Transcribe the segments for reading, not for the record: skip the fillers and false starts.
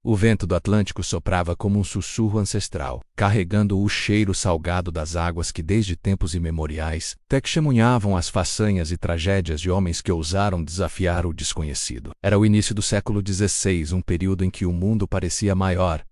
O vento do Atlântico soprava como um sussurro ancestral, carregando o cheiro salgado das águas que desde tempos imemoriais testemunhavam as façanhas e tragédias de homens que ousaram desafiar o desconhecido. Era o início do século XVI, um período em que o mundo parecia maior,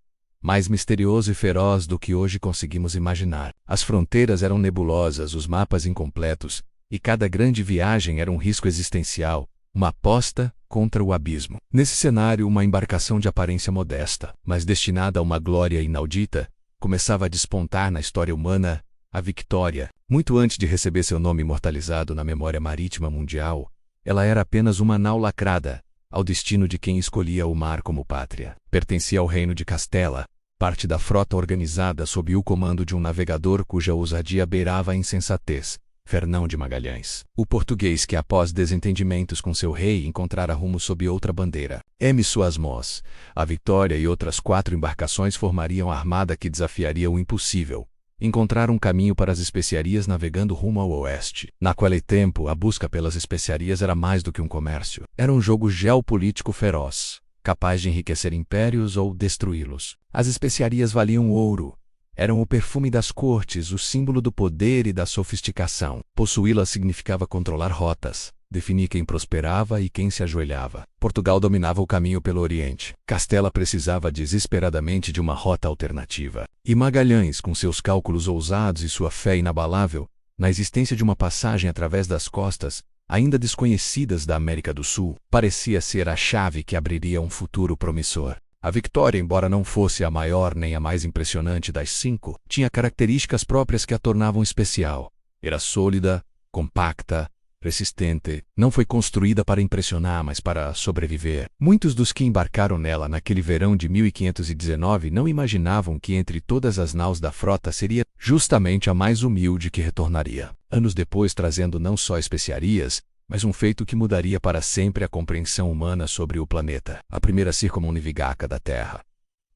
mais misterioso e feroz do que hoje conseguimos imaginar. As fronteiras eram nebulosas, os mapas incompletos, e cada grande viagem era um risco existencial, uma aposta contra o abismo. Nesse cenário, uma embarcação de aparência modesta, mas destinada a uma glória inaudita, começava a despontar na história humana, a Victoria. Muito antes de receber seu nome imortalizado na memória marítima mundial, ela era apenas uma nau lacrada ao destino de quem escolhia o mar como pátria. Pertencia ao reino de Castela, parte da frota organizada sob o comando de um navegador cuja ousadia beirava a insensatez, Fernão de Magalhães. O português que, após desentendimentos com seu rei, encontrara rumo sob outra bandeira. M. Suas Mós, a Vitória e outras 4 embarcações formariam a armada que desafiaria o impossível. Encontrar um caminho para as especiarias navegando rumo ao oeste. Naquele tempo, a busca pelas especiarias era mais do que um comércio. Era um jogo geopolítico feroz, capaz de enriquecer impérios ou destruí-los. As especiarias valiam ouro. Eram o perfume das cortes, o símbolo do poder e da sofisticação. Possuí-las significava controlar rotas, definir quem prosperava e quem se ajoelhava. Portugal dominava o caminho pelo Oriente. Castela precisava desesperadamente de uma rota alternativa. E Magalhães, com seus cálculos ousados e sua fé inabalável na existência de uma passagem através das costas, ainda desconhecidas da América do Sul, parecia ser a chave que abriria um futuro promissor. A Victoria, embora não fosse a maior nem a mais impressionante das 5, tinha características próprias que a tornavam especial. Era sólida, compacta, resistente. Não foi construída para impressionar, mas para sobreviver. Muitos dos que embarcaram nela naquele verão de 1519 não imaginavam que entre todas as naus da frota seria justamente a mais humilde que retornaria. Anos depois, trazendo não só especiarias, mas um feito que mudaria para sempre a compreensão humana sobre o planeta, a primeira circunnavigaca da Terra.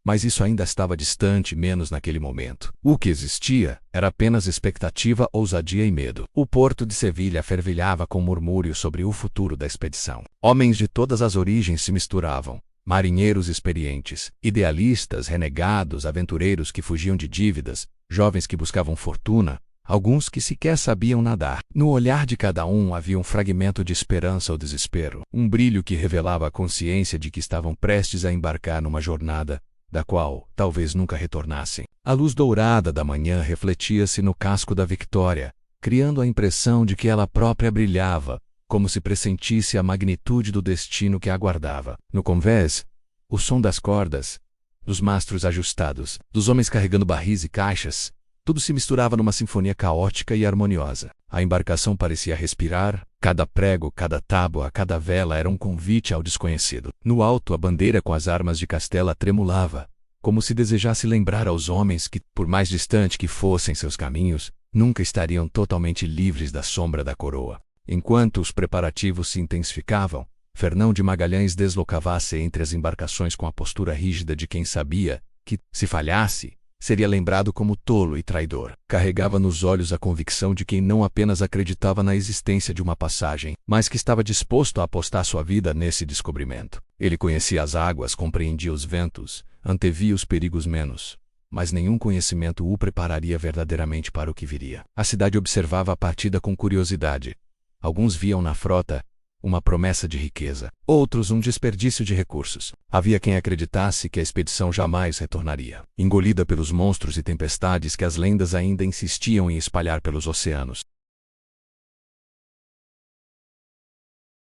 Mas isso ainda estava distante, menos naquele momento. O que existia era apenas expectativa, ousadia e medo. O porto de Sevilha fervilhava com murmúrios sobre o futuro da expedição. Homens de todas as origens se misturavam. Marinheiros experientes, idealistas, renegados, aventureiros que fugiam de dívidas, jovens que buscavam fortuna, alguns que sequer sabiam nadar. No olhar de cada um havia um fragmento de esperança ou desespero, um brilho que revelava a consciência de que estavam prestes a embarcar numa jornada da qual talvez nunca retornassem. A luz dourada da manhã refletia-se no casco da Victoria, criando a impressão de que ela própria brilhava, como se pressentisse a magnitude do destino que a aguardava. No convés, o som das cordas, dos mastros ajustados, dos homens carregando barris e caixas, tudo se misturava numa sinfonia caótica e harmoniosa. A embarcação parecia respirar, cada prego, cada tábua, cada vela era um convite ao desconhecido. No alto, a bandeira com as armas de Castela tremulava, como se desejasse lembrar aos homens que, por mais distante que fossem seus caminhos, nunca estariam totalmente livres da sombra da coroa. Enquanto os preparativos se intensificavam, Fernão de Magalhães deslocava-se entre as embarcações com a postura rígida de quem sabia que, se falhasse, seria lembrado como tolo e traidor. Carregava nos olhos a convicção de quem não apenas acreditava na existência de uma passagem, mas que estava disposto a apostar sua vida nesse descobrimento. Ele conhecia as águas, compreendia os ventos, antevia os perigos menos, mas nenhum conhecimento o prepararia verdadeiramente para o que viria. A cidade observava a partida com curiosidade. Alguns viam na frota uma promessa de riqueza, outros um desperdício de recursos. Havia quem acreditasse que a expedição jamais retornaria, engolida pelos monstros e tempestades que as lendas ainda insistiam em espalhar pelos oceanos.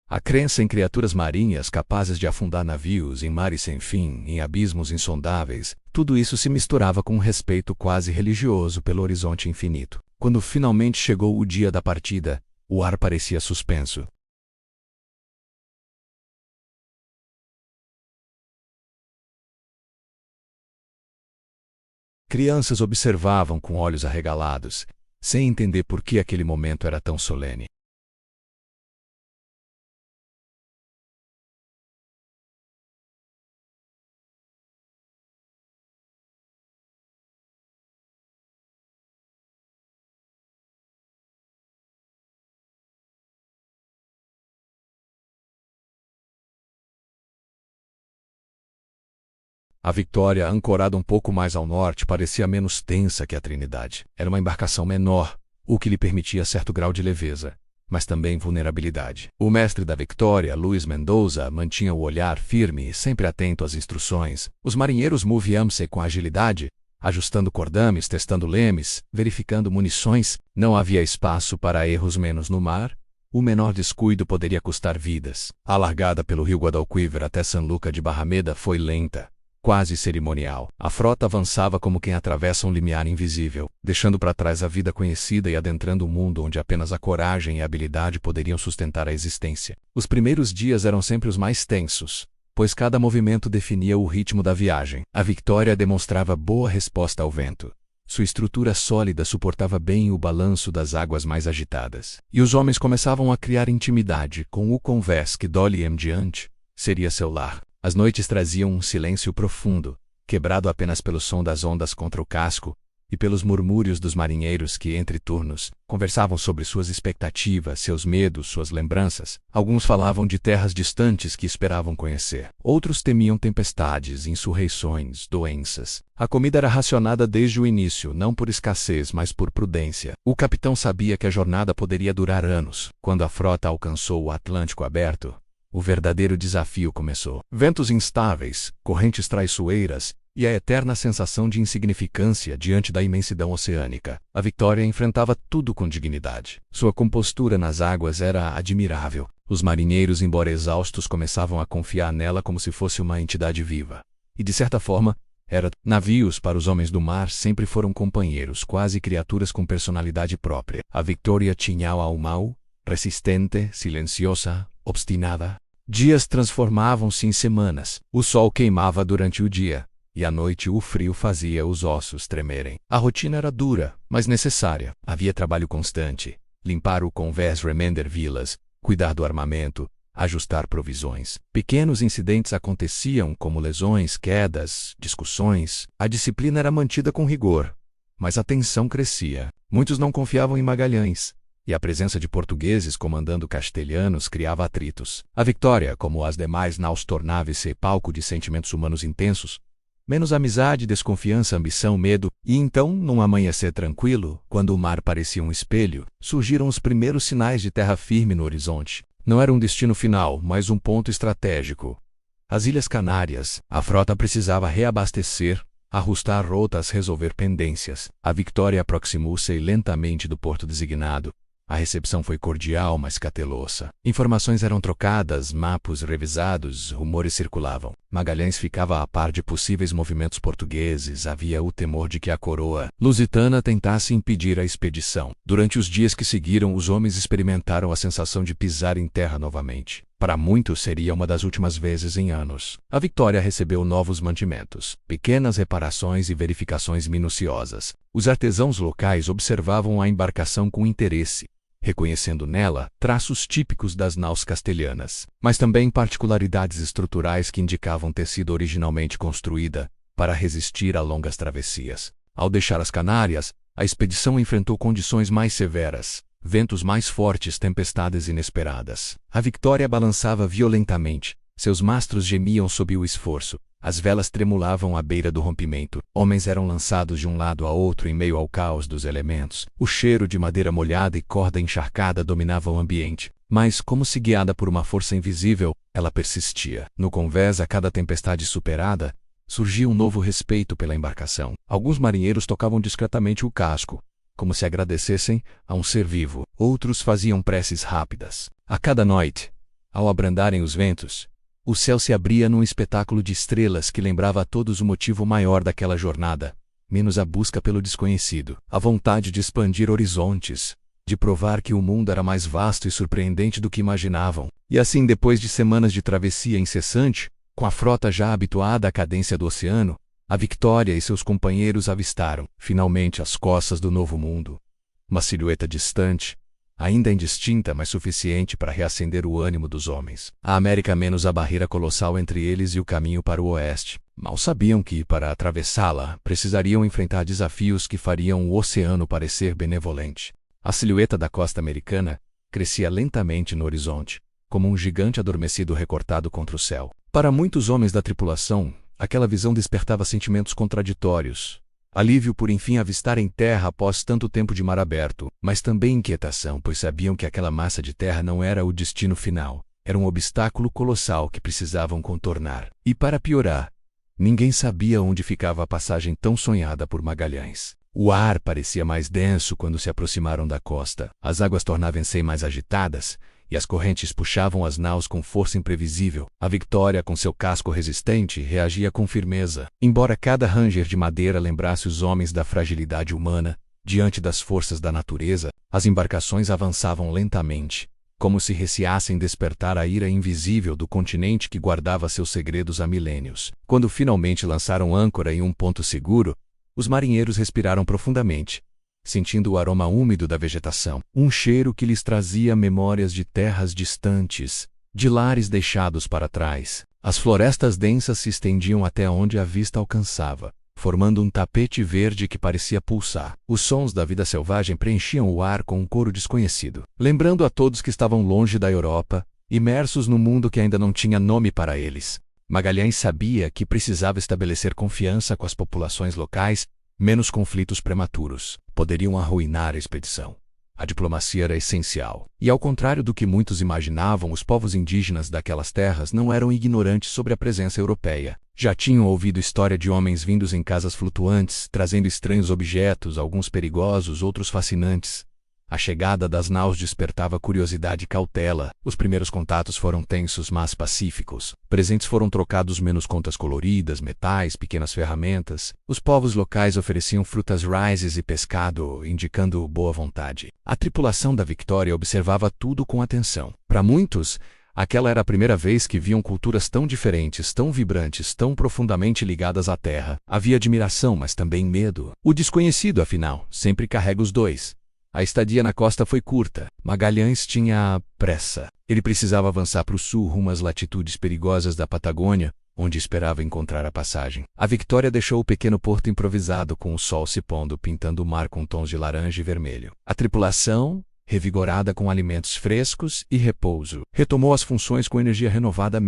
A crença em criaturas marinhas capazes de afundar navios em mares sem fim, em abismos insondáveis, tudo isso se misturava com um respeito quase religioso pelo horizonte infinito. Quando finalmente chegou o dia da partida, o ar parecia suspenso. Crianças observavam com olhos arregalados, sem entender por que aquele momento era tão solene. A Victoria, ancorada um pouco mais ao norte, parecia menos tensa que a Trinidade. Era uma embarcação menor, o que lhe permitia certo grau de leveza, mas também vulnerabilidade. O mestre da Victoria, Luiz Mendoza, mantinha o olhar firme e sempre atento às instruções. Os marinheiros moviam-se com agilidade, ajustando cordames, testando lemes, verificando munições. Não havia espaço para erros, menos no mar. O menor descuido poderia custar vidas. A largada pelo rio Guadalquivir até San Luca de Barrameda foi lenta, quase cerimonial. A frota avançava como quem atravessa um limiar invisível, deixando para trás a vida conhecida e adentrando um mundo onde apenas a coragem e a habilidade poderiam sustentar a existência. Os primeiros dias eram sempre os mais tensos, pois cada movimento definia o ritmo da viagem. A Victoria demonstrava boa resposta ao vento. Sua estrutura sólida suportava bem o balanço das águas mais agitadas. E os homens começavam a criar intimidade com o convés que dali em diante seria seu lar. As noites traziam um silêncio profundo, quebrado apenas pelo som das ondas contra o casco e pelos murmúrios dos marinheiros que, entre turnos, conversavam sobre suas expectativas, seus medos, suas lembranças. Alguns falavam de terras distantes que esperavam conhecer. Outros temiam tempestades, insurreições, doenças. A comida era racionada desde o início, não por escassez, mas por prudência. O capitão sabia que a jornada poderia durar anos. Quando a frota alcançou o Atlântico aberto, o verdadeiro desafio começou. Ventos instáveis, correntes traiçoeiras e a eterna sensação de insignificância diante da imensidão oceânica. A Victoria enfrentava tudo com dignidade. Sua compostura nas águas era admirável. Os marinheiros, embora exaustos, começavam a confiar nela como se fosse uma entidade viva. E, de certa forma, navios para os homens do mar sempre foram companheiros, quase criaturas com personalidade própria. A Victoria tinha alma resistente, silenciosa, obstinada. Dias transformavam-se em semanas. O sol queimava durante o dia, e à noite o frio fazia os ossos tremerem. A rotina era dura, mas necessária. Havia trabalho constante. Limpar o convés, remender vilas, cuidar do armamento, ajustar provisões. Pequenos incidentes aconteciam, como lesões, quedas, discussões. A disciplina era mantida com rigor, mas a tensão crescia. Muitos não confiavam em Magalhães, e a presença de portugueses comandando castelhanos criava atritos. A Victoria, como as demais naus, tornava-se palco de sentimentos humanos intensos. Menos amizade, desconfiança, ambição, medo. E então, num amanhecer tranquilo, quando o mar parecia um espelho, surgiram os primeiros sinais de terra firme no horizonte. Não era um destino final, mas um ponto estratégico. As Ilhas Canárias. A frota precisava reabastecer, ajustar rotas, resolver pendências. A Victoria aproximou-se lentamente do porto designado. A recepção foi cordial, mas cautelosa. Informações eram trocadas, mapas revisados, rumores circulavam. Magalhães ficava a par de possíveis movimentos portugueses. Havia o temor de que a coroa lusitana tentasse impedir a expedição. Durante os dias que seguiram, os homens experimentaram a sensação de pisar em terra novamente. Para muitos seria uma das últimas vezes em anos. A Victoria recebeu novos mantimentos, pequenas reparações e verificações minuciosas. Os artesãos locais observavam a embarcação com interesse, reconhecendo nela traços típicos das naus castelhanas, mas também particularidades estruturais que indicavam ter sido originalmente construída para resistir a longas travessias. Ao deixar as Canárias, a expedição enfrentou condições mais severas, ventos mais fortes, tempestades inesperadas. A Victoria balançava violentamente, seus mastros gemiam sob o esforço. As velas tremulavam à beira do rompimento. Homens eram lançados de um lado a outro em meio ao caos dos elementos. O cheiro de madeira molhada e corda encharcada dominava o ambiente. Mas, como se guiada por uma força invisível, ela persistia. No convés, a cada tempestade superada, surgia um novo respeito pela embarcação. Alguns marinheiros tocavam discretamente o casco, como se agradecessem a um ser vivo. Outros faziam preces rápidas. A cada noite, ao abrandarem os ventos, o céu se abria num espetáculo de estrelas que lembrava a todos o motivo maior daquela jornada, menos a busca pelo desconhecido, a vontade de expandir horizontes, de provar que o mundo era mais vasto e surpreendente do que imaginavam. E assim, depois de semanas de travessia incessante, com a frota já habituada à cadência do oceano, a Victoria e seus companheiros avistaram, finalmente, as costas do novo mundo. Uma silhueta distante, ainda indistinta, mas suficiente para reacender o ânimo dos homens. A América menos a barreira colossal entre eles e o caminho para o oeste. Mal sabiam que, para atravessá-la, precisariam enfrentar desafios que fariam o oceano parecer benevolente. A silhueta da costa americana crescia lentamente no horizonte, como um gigante adormecido recortado contra o céu. Para muitos homens da tripulação, Aquela visão despertava sentimentos contraditórios. Alívio por enfim avistarem terra após tanto tempo de mar aberto, mas também inquietação, pois sabiam que aquela massa de terra não era o destino final. Era um obstáculo colossal que precisavam contornar. E para piorar, ninguém sabia onde ficava a passagem tão sonhada por Magalhães. O ar parecia mais denso quando se aproximaram da costa. As águas tornavam-se mais agitadas, e as correntes puxavam as naus com força imprevisível. A Victoria, com seu casco resistente, reagia com firmeza. Embora cada ranger de madeira lembrasse os homens da fragilidade humana, diante das forças da natureza, as embarcações avançavam lentamente, como se receassem despertar a ira invisível do continente que guardava seus segredos há milênios. Quando finalmente lançaram âncora em um ponto seguro, os marinheiros respiraram profundamente, sentindo o aroma úmido da vegetação, um cheiro que lhes trazia memórias de terras distantes, de lares deixados para trás. As florestas densas se estendiam até onde a vista alcançava, formando um tapete verde que parecia pulsar. Os sons da vida selvagem preenchiam o ar com um coro desconhecido, lembrando a todos que estavam longe da Europa, imersos num mundo que ainda não tinha nome para eles. Magalhães sabia que precisava estabelecer confiança com as populações locais. Menos conflitos prematuros poderiam arruinar a expedição. A diplomacia era essencial. E ao contrário do que muitos imaginavam, os povos indígenas daquelas terras não eram ignorantes sobre a presença europeia. Já tinham ouvido história de homens vindos em casas flutuantes, trazendo estranhos objetos, alguns perigosos, outros fascinantes. A chegada das naus despertava curiosidade e cautela. Os primeiros contatos foram tensos, mas pacíficos. Presentes foram trocados, menos contas coloridas, metais, pequenas ferramentas. Os povos locais ofereciam frutas raízes e pescado, indicando boa vontade. A tripulação da Victoria observava tudo com atenção. Para muitos, aquela era a primeira vez que viam culturas tão diferentes, tão vibrantes, tão profundamente ligadas à terra. Havia admiração, mas também medo. O desconhecido, afinal, sempre carrega os dois. A estadia na costa foi curta. Magalhães tinha pressa. Ele precisava avançar para o sul rumo às latitudes perigosas da Patagônia, onde esperava encontrar a passagem. A Victoria deixou o pequeno porto improvisado com o sol se pondo, pintando o mar com tons de laranja e vermelho. A tripulação, revigorada com alimentos frescos e repouso, retomou as funções com energia renovada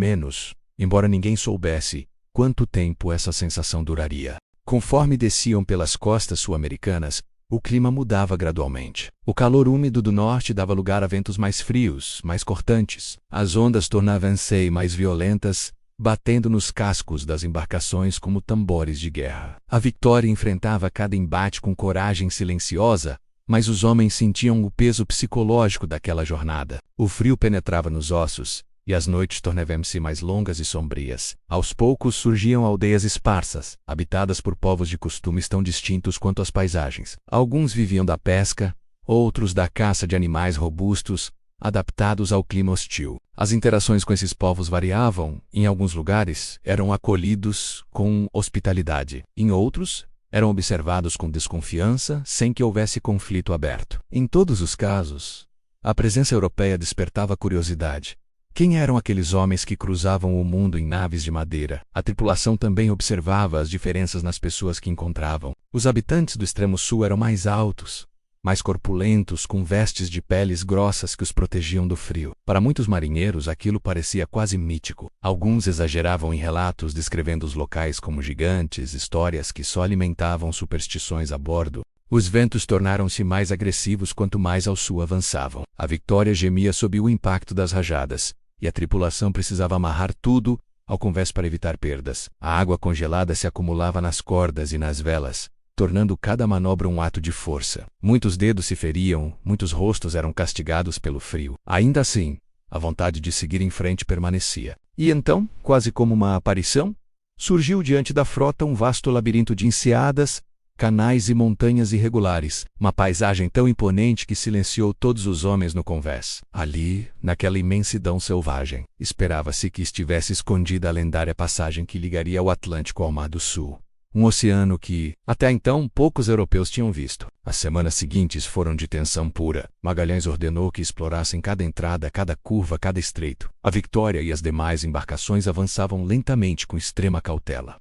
embora ninguém soubesse quanto tempo essa sensação duraria. Conforme desciam pelas costas sul-americanas, o clima mudava gradualmente. O calor úmido do norte dava lugar a ventos mais frios, mais cortantes. As ondas tornavam-se mais violentas, batendo nos cascos das embarcações como tambores de guerra. A Victoria enfrentava cada embate com coragem silenciosa, mas os homens sentiam o peso psicológico daquela jornada. O frio penetrava nos ossos, e as noites tornavam-se mais longas e sombrias. Aos poucos surgiam aldeias esparsas, habitadas por povos de costumes tão distintos quanto as paisagens. Alguns viviam da pesca, outros da caça de animais robustos, adaptados ao clima hostil. As interações com esses povos variavam. Em alguns lugares, eram acolhidos com hospitalidade. Em outros, eram observados com desconfiança, sem que houvesse conflito aberto. Em todos os casos, a presença europeia despertava curiosidade. Quem eram aqueles homens que cruzavam o mundo em naves de madeira? A tripulação também observava as diferenças nas pessoas que encontravam. Os habitantes do extremo sul eram mais altos, mais corpulentos, com vestes de peles grossas que os protegiam do frio. Para muitos marinheiros, aquilo parecia quase mítico. Alguns exageravam em relatos descrevendo os locais como gigantes, histórias que só alimentavam superstições a bordo. Os ventos tornaram-se mais agressivos quanto mais ao sul avançavam. A Victoria gemia sob o impacto das rajadas, e a tripulação precisava amarrar tudo ao convés para evitar perdas. A água congelada se acumulava nas cordas e nas velas, tornando cada manobra um ato de força. Muitos dedos se feriam, muitos rostos eram castigados pelo frio. Ainda assim, a vontade de seguir em frente permanecia. E então, quase como uma aparição, surgiu diante da frota um vasto labirinto de enseadas, canais e montanhas irregulares, uma paisagem tão imponente que silenciou todos os homens no convés. Ali, naquela imensidão selvagem, esperava-se que estivesse escondida a lendária passagem que ligaria o Atlântico ao Mar do Sul. Um oceano que, até então, poucos europeus tinham visto. As semanas seguintes foram de tensão pura. Magalhães ordenou que explorassem cada entrada, cada curva, cada estreito. A Victoria e as demais embarcações avançavam lentamente com extrema cautela.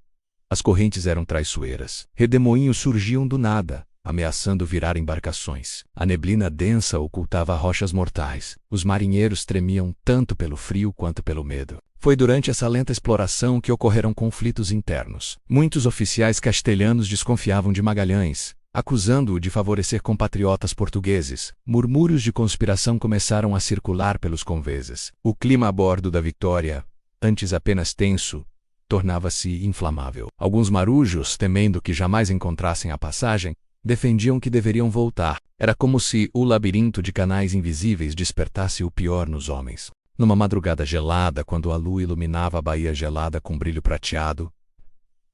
As correntes eram traiçoeiras. Redemoinhos surgiam do nada, ameaçando virar embarcações. A neblina densa ocultava rochas mortais. Os marinheiros tremiam tanto pelo frio quanto pelo medo. Foi durante essa lenta exploração que ocorreram conflitos internos. Muitos oficiais castelhanos desconfiavam de Magalhães, acusando-o de favorecer compatriotas portugueses. Murmúrios de conspiração começaram a circular pelos conveses. O clima a bordo da Vitória, antes apenas tenso, tornava-se inflamável. Alguns marujos, temendo que jamais encontrassem a passagem, defendiam que deveriam voltar. Era como se o labirinto de canais invisíveis despertasse o pior nos homens. Numa madrugada gelada, quando a lua iluminava a baía gelada com brilho prateado,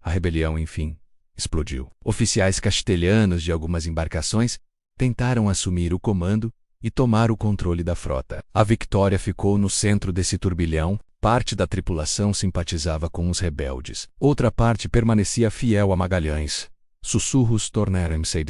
a rebelião, enfim, explodiu. Oficiais castelhanos de algumas embarcações tentaram assumir o comando e tomar o controle da frota. A Vitória ficou no centro desse turbilhão. Parte da tripulação simpatizava com os rebeldes. Outra parte permanecia fiel a Magalhães. Sussurros tornaram-se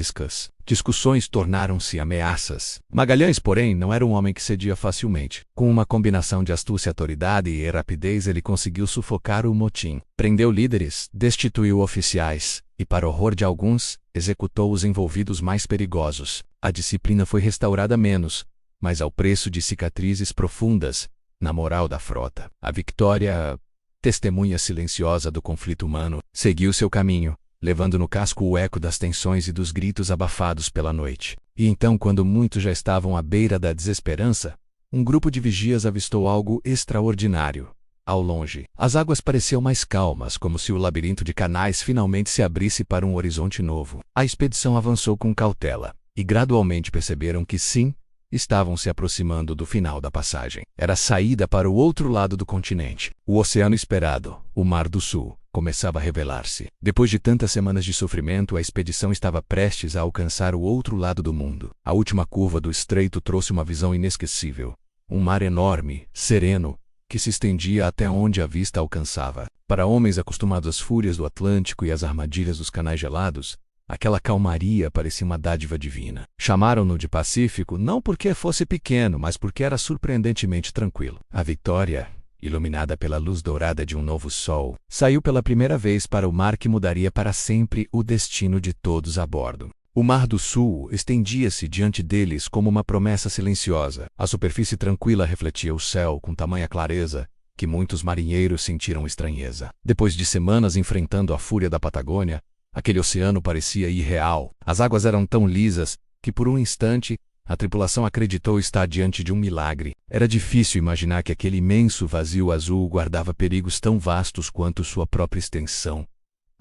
discussões tornaram-se ameaças. Magalhães, porém, não era um homem que cedia facilmente. Com uma combinação de astúcia, autoridade e rapidez, ele conseguiu sufocar o motim. Prendeu líderes, destituiu oficiais e, para horror de alguns, executou os envolvidos mais perigosos. A disciplina foi restaurada menos, mas ao preço de cicatrizes profundas na moral da frota. A Vitória, testemunha silenciosa do conflito humano, seguiu seu caminho, levando no casco o eco das tensões e dos gritos abafados pela noite. E então, quando muitos já estavam à beira da desesperança, um grupo de vigias avistou algo extraordinário. Ao longe, as águas pareciam mais calmas, como se o labirinto de canais finalmente se abrisse para um horizonte novo. A expedição avançou com cautela, e gradualmente perceberam que sim, estavam se aproximando do final da passagem. Era a saída para o outro lado do continente. O oceano esperado, o Mar do Sul, começava a revelar-se. Depois de tantas semanas de sofrimento, a expedição estava prestes a alcançar o outro lado do mundo. A última curva do estreito trouxe uma visão inesquecível. Um mar enorme, sereno, que se estendia até onde a vista alcançava. Para homens acostumados às fúrias do Atlântico e às armadilhas dos canais gelados, aquela calmaria parecia uma dádiva divina. Chamaram-no de Pacífico não porque fosse pequeno, mas porque era surpreendentemente tranquilo. A Vitória, iluminada pela luz dourada de um novo sol, saiu pela primeira vez para o mar que mudaria para sempre o destino de todos a bordo. O Mar do Sul estendia-se diante deles como uma promessa silenciosa. A superfície tranquila refletia o céu com tamanha clareza que muitos marinheiros sentiram estranheza. Depois de semanas enfrentando a fúria da Patagônia, aquele oceano parecia irreal. As águas eram tão lisas que, por um instante, a tripulação acreditou estar diante de um milagre. Era difícil imaginar que aquele imenso vazio azul guardava perigos tão vastos quanto sua própria extensão.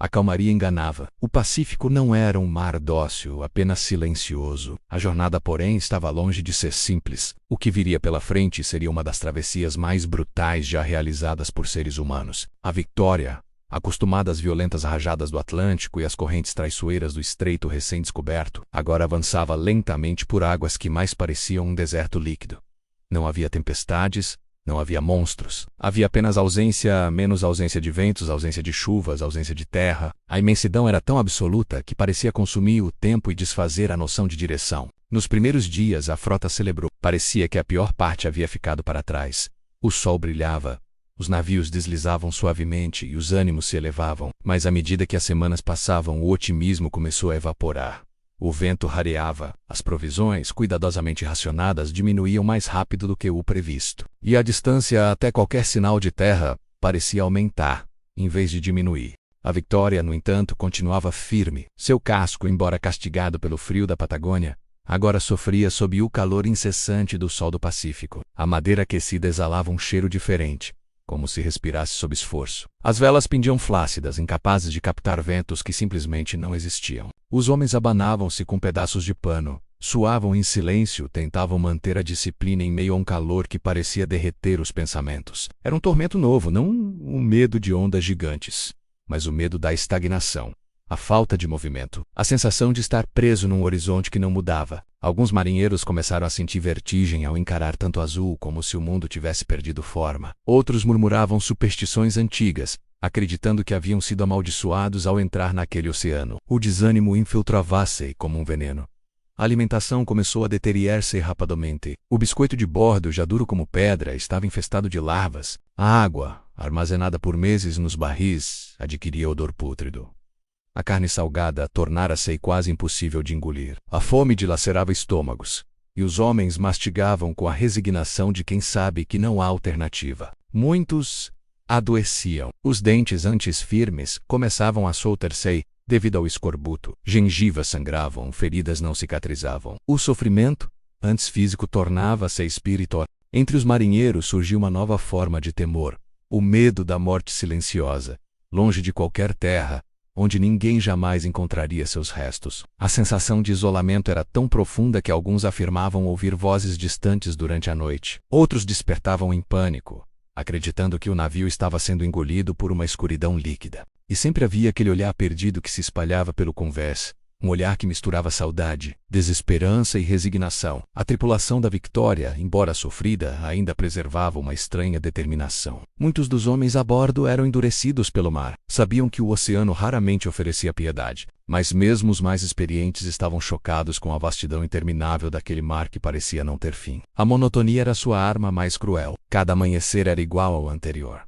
A calmaria enganava. O Pacífico não era um mar dócil, apenas silencioso. A jornada, porém, estava longe de ser simples. O que viria pela frente seria uma das travessias mais brutais já realizadas por seres humanos. A Vitória, acostumada às violentas rajadas do Atlântico e às correntes traiçoeiras do estreito recém-descoberto, agora avançava lentamente por águas que mais pareciam um deserto líquido. Não havia tempestades, não havia monstros. Havia apenas menos ausência de ventos, ausência de chuvas, ausência de terra. A imensidão era tão absoluta que parecia consumir o tempo e desfazer a noção de direção. Nos primeiros dias, a frota celebrou. Parecia que a pior parte havia ficado para trás. O sol brilhava. Os navios deslizavam suavemente e os ânimos se elevavam, mas à medida que as semanas passavam, o otimismo começou a evaporar. O vento rareava, as provisões, cuidadosamente racionadas, diminuíam mais rápido do que o previsto. E a distância até qualquer sinal de terra parecia aumentar, em vez de diminuir. A Vitória, no entanto, continuava firme. Seu casco, embora castigado pelo frio da Patagônia, agora sofria sob o calor incessante do sol do Pacífico. A madeira aquecida exalava um cheiro diferente, como se respirasse sob esforço. As velas pendiam flácidas, incapazes de captar ventos que simplesmente não existiam. Os homens abanavam-se com pedaços de pano, suavam em silêncio, tentavam manter a disciplina em meio a um calor que parecia derreter os pensamentos. Era um tormento novo, não um medo de ondas gigantes, mas o medo da estagnação. A falta de movimento, a sensação de estar preso num horizonte que não mudava. Alguns marinheiros começaram a sentir vertigem ao encarar tanto azul, como se o mundo tivesse perdido forma. Outros murmuravam superstições antigas, acreditando que haviam sido amaldiçoados ao entrar naquele oceano. O desânimo infiltrava-se como um veneno. A alimentação começou a deteriorar-se rapidamente. O biscoito de bordo, já duro como pedra, estava infestado de larvas. A água, armazenada por meses nos barris, adquiria odor pútrido. A carne salgada tornara-se quase impossível de engolir. A fome dilacerava estômagos, e os homens mastigavam com a resignação de quem sabe que não há alternativa. Muitos adoeciam. Os dentes antes firmes começavam a soltar-se devido ao escorbuto. Gengivas sangravam, feridas não cicatrizavam. O sofrimento, antes físico, tornava-se espiritual. Entre os marinheiros surgiu uma nova forma de temor, o medo da morte silenciosa, longe de qualquer terra, onde ninguém jamais encontraria seus restos. A sensação de isolamento era tão profunda que alguns afirmavam ouvir vozes distantes durante a noite. Outros despertavam em pânico, acreditando que o navio estava sendo engolido por uma escuridão líquida. E sempre havia aquele olhar perdido que se espalhava pelo convés, um olhar que misturava saudade, desesperança e resignação. A tripulação da Victoria, embora sofrida, ainda preservava uma estranha determinação. Muitos dos homens a bordo eram endurecidos pelo mar. Sabiam que o oceano raramente oferecia piedade, mas mesmo os mais experientes estavam chocados com a vastidão interminável daquele mar que parecia não ter fim. A monotonia era sua arma mais cruel. Cada amanhecer era igual ao anterior.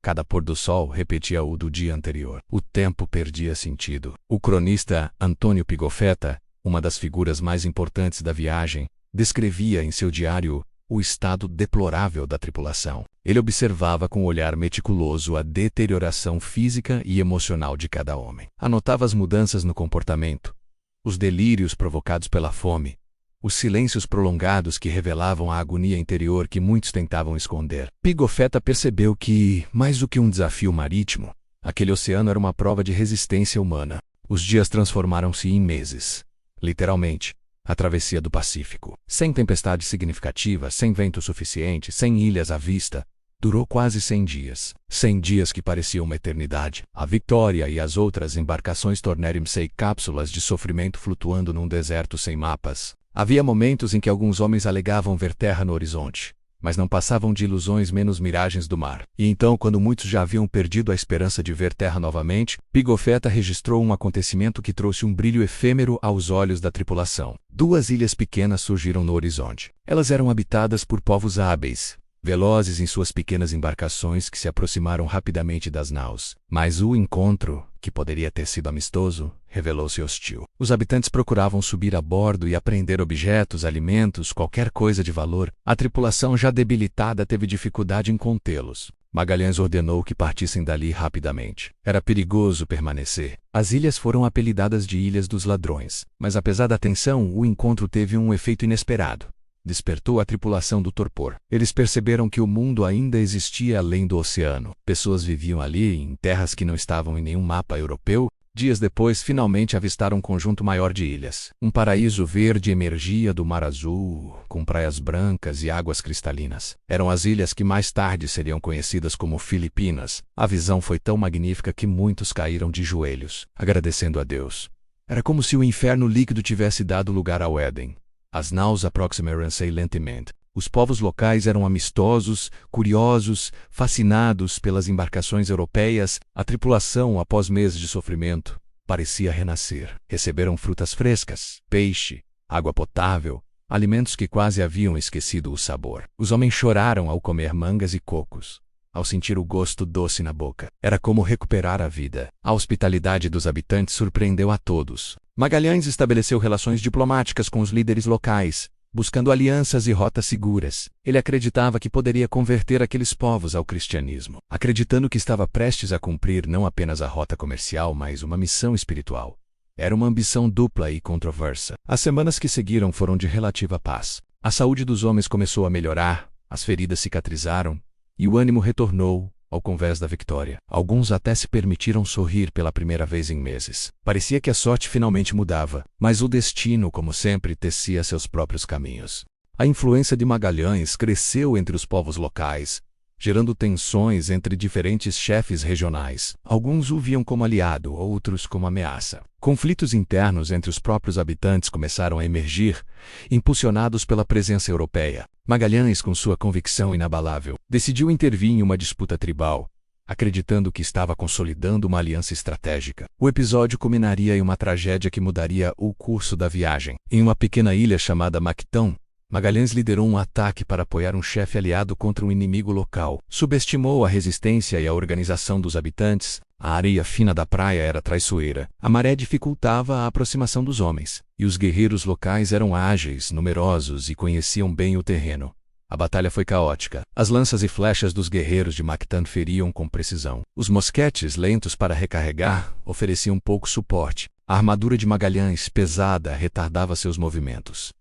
Cada pôr do sol repetia o do dia anterior. O tempo perdia sentido. O cronista Antônio Pigafetta, uma das figuras mais importantes da viagem, descrevia em seu diário o estado deplorável da tripulação. Ele observava com um olhar meticuloso a deterioração física e emocional de cada homem. Anotava as mudanças no comportamento, os delírios provocados pela fome, os silêncios prolongados que revelavam a agonia interior que muitos tentavam esconder. Pigafetta percebeu que, mais do que um desafio marítimo, aquele oceano era uma prova de resistência humana. Os dias transformaram-se em meses. Literalmente, a travessia do Pacífico. Sem tempestade significativa, sem vento suficiente, sem ilhas à vista, durou quase 100 dias. 100 dias que pareciam uma eternidade. A Victoria e as outras embarcações tornaram-se cápsulas de sofrimento flutuando num deserto sem mapas. Havia momentos em que alguns homens alegavam ver terra no horizonte, mas não passavam de ilusões menos miragens do mar. E então, quando muitos já haviam perdido a esperança de ver terra novamente, Pigafetta registrou um acontecimento que trouxe um brilho efêmero aos olhos da tripulação. 2 ilhas pequenas surgiram no horizonte. Elas eram habitadas por povos hábeis, velozes em suas pequenas embarcações que se aproximaram rapidamente das naus. Mas o encontro, que poderia ter sido amistoso, revelou-se hostil. Os habitantes procuravam subir a bordo e apreender objetos, alimentos, qualquer coisa de valor. A tripulação, já debilitada, teve dificuldade em contê-los. Magalhães ordenou que partissem dali rapidamente. Era perigoso permanecer. As ilhas foram apelidadas de Ilhas dos Ladrões, mas apesar da tensão, o encontro teve um efeito inesperado. Despertou a tripulação do torpor. Eles perceberam que o mundo ainda existia além do oceano. Pessoas viviam ali, em terras que não estavam em nenhum mapa europeu. Dias depois, finalmente avistaram um conjunto maior de ilhas. Um paraíso verde emergia do mar azul, com praias brancas e águas cristalinas. Eram as ilhas que mais tarde seriam conhecidas como Filipinas. A visão foi tão magnífica que muitos caíram de joelhos, agradecendo a Deus. Era como se o inferno líquido tivesse dado lugar ao Éden. As naus aproximaram-se lentamente. Os povos locais eram amistosos, curiosos, fascinados pelas embarcações europeias. A tripulação, após meses de sofrimento, parecia renascer. Receberam frutas frescas, peixe, água potável, alimentos que quase haviam esquecido o sabor. Os homens choraram ao comer mangas e cocos, ao sentir o gosto doce na boca. Era como recuperar a vida. A hospitalidade dos habitantes surpreendeu a todos. Magalhães estabeleceu relações diplomáticas com os líderes locais, buscando alianças e rotas seguras. Ele acreditava que poderia converter aqueles povos ao cristianismo, acreditando que estava prestes a cumprir não apenas a rota comercial, mas uma missão espiritual. Era uma ambição dupla e controversa. As semanas que seguiram foram de relativa paz. A saúde dos homens começou a melhorar, as feridas cicatrizaram, e o ânimo retornou ao convés da Victoria. Alguns até se permitiram sorrir pela primeira vez em meses. Parecia que a sorte finalmente mudava, mas o destino, como sempre, tecia seus próprios caminhos. A influência de Magalhães cresceu entre os povos locais, gerando tensões entre diferentes chefes regionais. Alguns o viam como aliado, outros como ameaça. Conflitos internos entre os próprios habitantes começaram a emergir, impulsionados pela presença europeia. Magalhães, com sua convicção inabalável, decidiu intervir em uma disputa tribal, acreditando que estava consolidando uma aliança estratégica. O episódio culminaria em uma tragédia que mudaria o curso da viagem. Em uma pequena ilha chamada Mactão, Magalhães liderou um ataque para apoiar um chefe aliado contra um inimigo local. Subestimou a resistência e a organização dos habitantes. A areia fina da praia era traiçoeira. A maré dificultava a aproximação dos homens. E os guerreiros locais eram ágeis, numerosos e conheciam bem o terreno. A batalha foi caótica. As lanças e flechas dos guerreiros de Mactan feriam com precisão. Os mosquetes, lentos para recarregar, ofereciam pouco suporte. A armadura de Magalhães, pesada, retardava seus movimentos.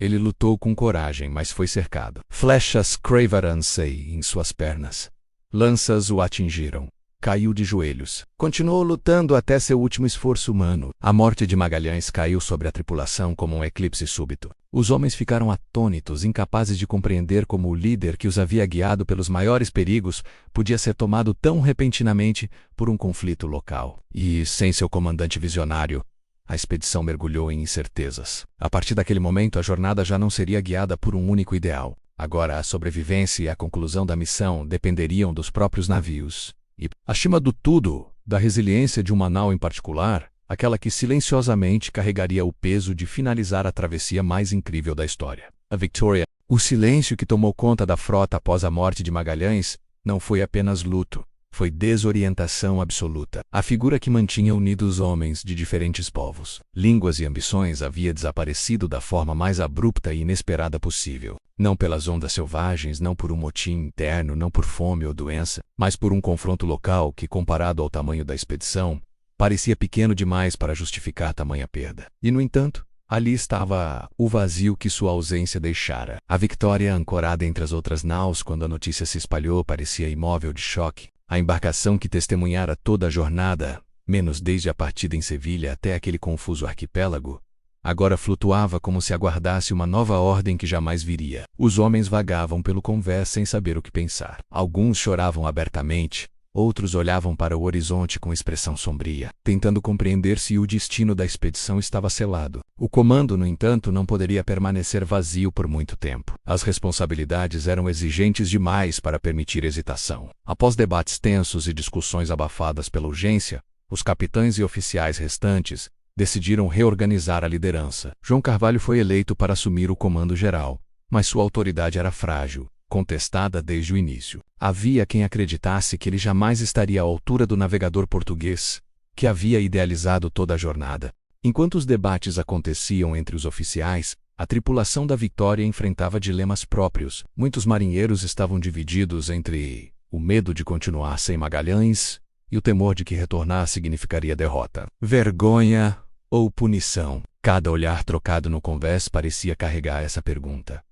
Ele lutou com coragem, mas foi cercado. Flechas cravaram-se em suas pernas. Lanças o atingiram. Caiu de joelhos. Continuou lutando até seu último esforço humano. A morte de Magalhães caiu sobre a tripulação como um eclipse súbito. Os homens ficaram atônitos, incapazes de compreender como o líder que os havia guiado pelos maiores perigos podia ser tomado tão repentinamente por um conflito local. E, sem seu comandante visionário, a expedição mergulhou em incertezas. A partir daquele momento, a jornada já não seria guiada por um único ideal. Agora, a sobrevivência e a conclusão da missão dependeriam dos próprios navios. E, acima do tudo, da resiliência de uma nau em particular, aquela que silenciosamente carregaria o peso de finalizar a travessia mais incrível da história. A Victoria. O silêncio que tomou conta da frota após a morte de Magalhães não foi apenas luto. Foi desorientação absoluta. A figura que mantinha unidos homens de diferentes povos, línguas e ambições havia desaparecido da forma mais abrupta e inesperada possível. Não pelas ondas selvagens, não por um motim interno, não por fome ou doença, mas por um confronto local que, comparado ao tamanho da expedição, parecia pequeno demais para justificar tamanha perda. E, no entanto, ali estava o vazio que sua ausência deixara. A Victoria, ancorada entre as outras naus quando a notícia se espalhou, parecia imóvel de choque. A embarcação que testemunhara toda a jornada, menos desde a partida em Sevilha até aquele confuso arquipélago, agora flutuava como se aguardasse uma nova ordem que jamais viria. Os homens vagavam pelo convés sem saber o que pensar. Alguns choravam abertamente, outros olhavam para o horizonte com expressão sombria, tentando compreender se o destino da expedição estava selado. O comando, no entanto, não poderia permanecer vazio por muito tempo. As responsabilidades eram exigentes demais para permitir hesitação. Após debates tensos e discussões abafadas pela urgência, os capitães e oficiais restantes decidiram reorganizar a liderança. João Carvalho foi eleito para assumir o comando geral, mas sua autoridade era frágil, contestada desde o início. Havia quem acreditasse que ele jamais estaria à altura do navegador português, que havia idealizado toda a jornada. Enquanto os debates aconteciam entre os oficiais, a tripulação da Victoria enfrentava dilemas próprios. Muitos marinheiros estavam divididos entre o medo de continuar sem Magalhães e o temor de que retornar significaria derrota. Vergonha ou punição? Cada olhar trocado no convés parecia carregar essa pergunta.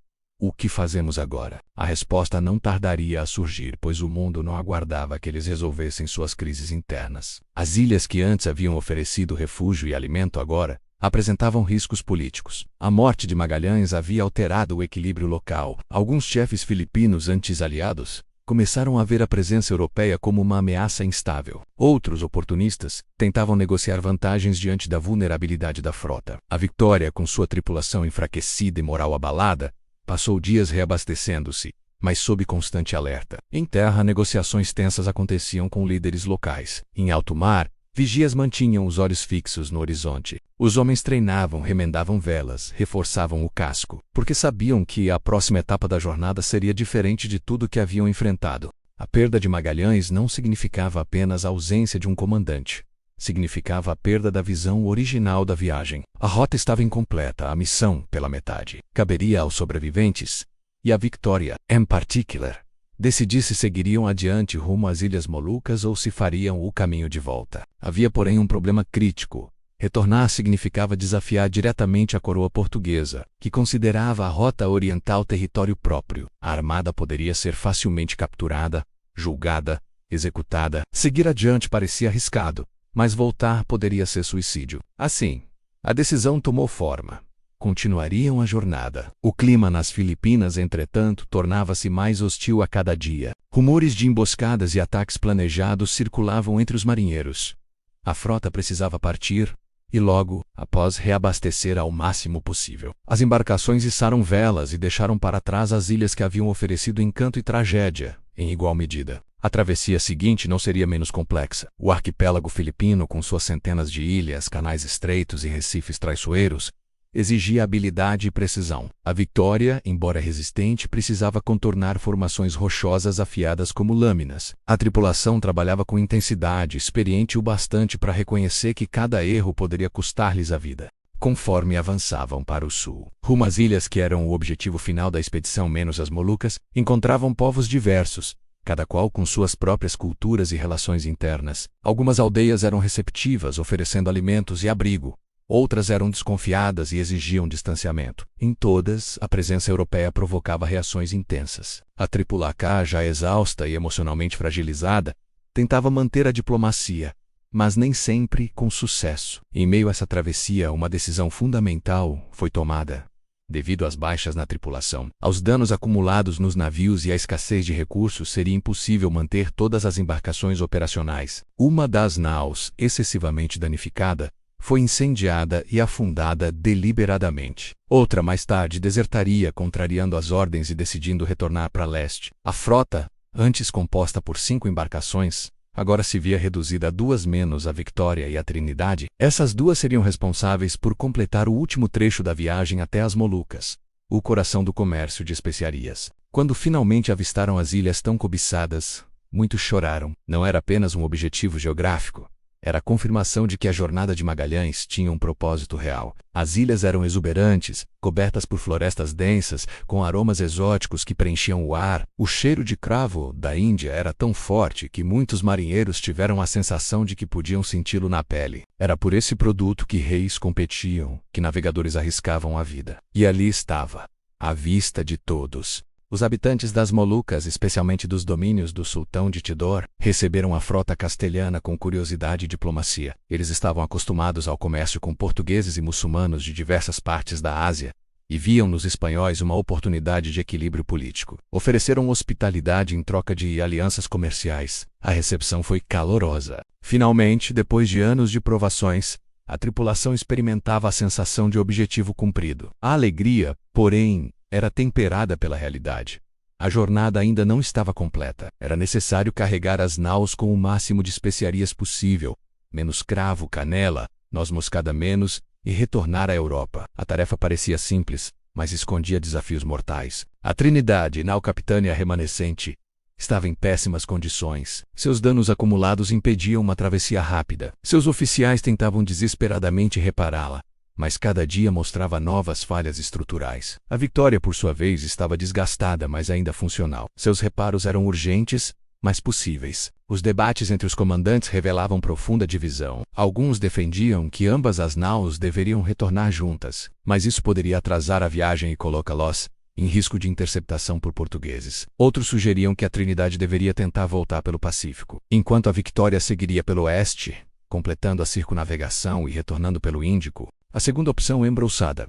O que fazemos agora? A resposta não tardaria a surgir, pois o mundo não aguardava que eles resolvessem suas crises internas. As ilhas que antes haviam oferecido refúgio e alimento agora apresentavam riscos políticos. A morte de Magalhães havia alterado o equilíbrio local. Alguns chefes filipinos antes aliados começaram a ver a presença europeia como uma ameaça instável. Outros oportunistas tentavam negociar vantagens diante da vulnerabilidade da frota. A Victoria, com sua tripulação enfraquecida e moral abalada, passou dias reabastecendo-se, mas sob constante alerta. Em terra, negociações tensas aconteciam com líderes locais. Em alto mar, vigias mantinham os olhos fixos no horizonte. Os homens treinavam, remendavam velas, reforçavam o casco, porque sabiam que a próxima etapa da jornada seria diferente de tudo que haviam enfrentado. A perda de Magalhães não significava apenas a ausência de um comandante. Significava a perda da visão original da viagem. A rota estava incompleta, a missão pela metade. Caberia aos sobreviventes, e a Victoria, em particular, decidir se seguiriam adiante rumo às Ilhas Molucas ou se fariam o caminho de volta. Havia, porém, um problema crítico. Retornar significava desafiar diretamente a coroa portuguesa, que considerava a rota oriental território próprio. A armada poderia ser facilmente capturada, julgada, executada. Seguir adiante parecia arriscado, mas voltar poderia ser suicídio. Assim, a decisão tomou forma. Continuariam a jornada. O clima nas Filipinas, entretanto, tornava-se mais hostil a cada dia. Rumores de emboscadas e ataques planejados circulavam entre os marinheiros. A frota precisava partir, e logo, após reabastecer ao máximo possível. As embarcações içaram velas e deixaram para trás as ilhas que haviam oferecido encanto e tragédia, em igual medida. A travessia seguinte não seria menos complexa. O arquipélago filipino, com suas centenas de ilhas, canais estreitos e recifes traiçoeiros, exigia habilidade e precisão. A Victoria, embora resistente, precisava contornar formações rochosas afiadas como lâminas. A tripulação trabalhava com intensidade, experiente o bastante para reconhecer que cada erro poderia custar-lhes a vida. Conforme avançavam para o sul, rumo às ilhas que eram o objetivo final da expedição menos as Molucas, encontravam povos diversos, cada qual com suas próprias culturas e relações internas. Algumas aldeias eram receptivas, oferecendo alimentos e abrigo. Outras eram desconfiadas e exigiam distanciamento. Em todas, a presença europeia provocava reações intensas. A tripulação, já exausta e emocionalmente fragilizada, tentava manter a diplomacia, mas nem sempre com sucesso. Em meio a essa travessia, uma decisão fundamental foi tomada. Devido às baixas na tripulação, aos danos acumulados nos navios e à escassez de recursos, seria impossível manter todas as embarcações operacionais. Uma das naus, excessivamente danificada, foi incendiada e afundada deliberadamente. Outra, mais tarde, desertaria, contrariando as ordens e decidindo retornar para leste. A frota, antes composta por 5 embarcações, agora se via reduzida a 2 menos a Victoria e a Trinidade. Essas 2 seriam responsáveis por completar o último trecho da viagem até as Molucas, o coração do comércio de especiarias. Quando finalmente avistaram as ilhas tão cobiçadas, muitos choraram. Não era apenas um objetivo geográfico. Era a confirmação de que a jornada de Magalhães tinha um propósito real. As ilhas eram exuberantes, cobertas por florestas densas, com aromas exóticos que preenchiam o ar. O cheiro de cravo da Índia era tão forte que muitos marinheiros tiveram a sensação de que podiam senti-lo na pele. Era por esse produto que reis competiam, que navegadores arriscavam a vida. E ali estava, à vista de todos. Os habitantes das Molucas, especialmente dos domínios do sultão de Tidor, receberam a frota castelhana com curiosidade e diplomacia. Eles estavam acostumados ao comércio com portugueses e muçulmanos de diversas partes da Ásia e viam nos espanhóis uma oportunidade de equilíbrio político. Ofereceram hospitalidade em troca de alianças comerciais. A recepção foi calorosa. Finalmente, depois de anos de provações, a tripulação experimentava a sensação de objetivo cumprido. A alegria, porém, era temperada pela realidade. A jornada ainda não estava completa. Era necessário carregar as naus com o máximo de especiarias possível, menos cravo, canela, noz moscada menos, e retornar à Europa. A tarefa parecia simples, mas escondia desafios mortais. A Trinidade, nau capitânia remanescente, estava em péssimas condições. Seus danos acumulados impediam uma travessia rápida. Seus oficiais tentavam desesperadamente repará-la, mas cada dia mostrava novas falhas estruturais. A Victoria, por sua vez, estava desgastada, mas ainda funcional. Seus reparos eram urgentes, mas possíveis. Os debates entre os comandantes revelavam profunda divisão. Alguns defendiam que ambas as naus deveriam retornar juntas, mas isso poderia atrasar a viagem e colocá-los em risco de interceptação por portugueses. Outros sugeriam que a Trinidade deveria tentar voltar pelo Pacífico, enquanto a Victoria seguiria pelo oeste, completando a circunnavegação e retornando pelo Índico. A segunda opção, embrouçada,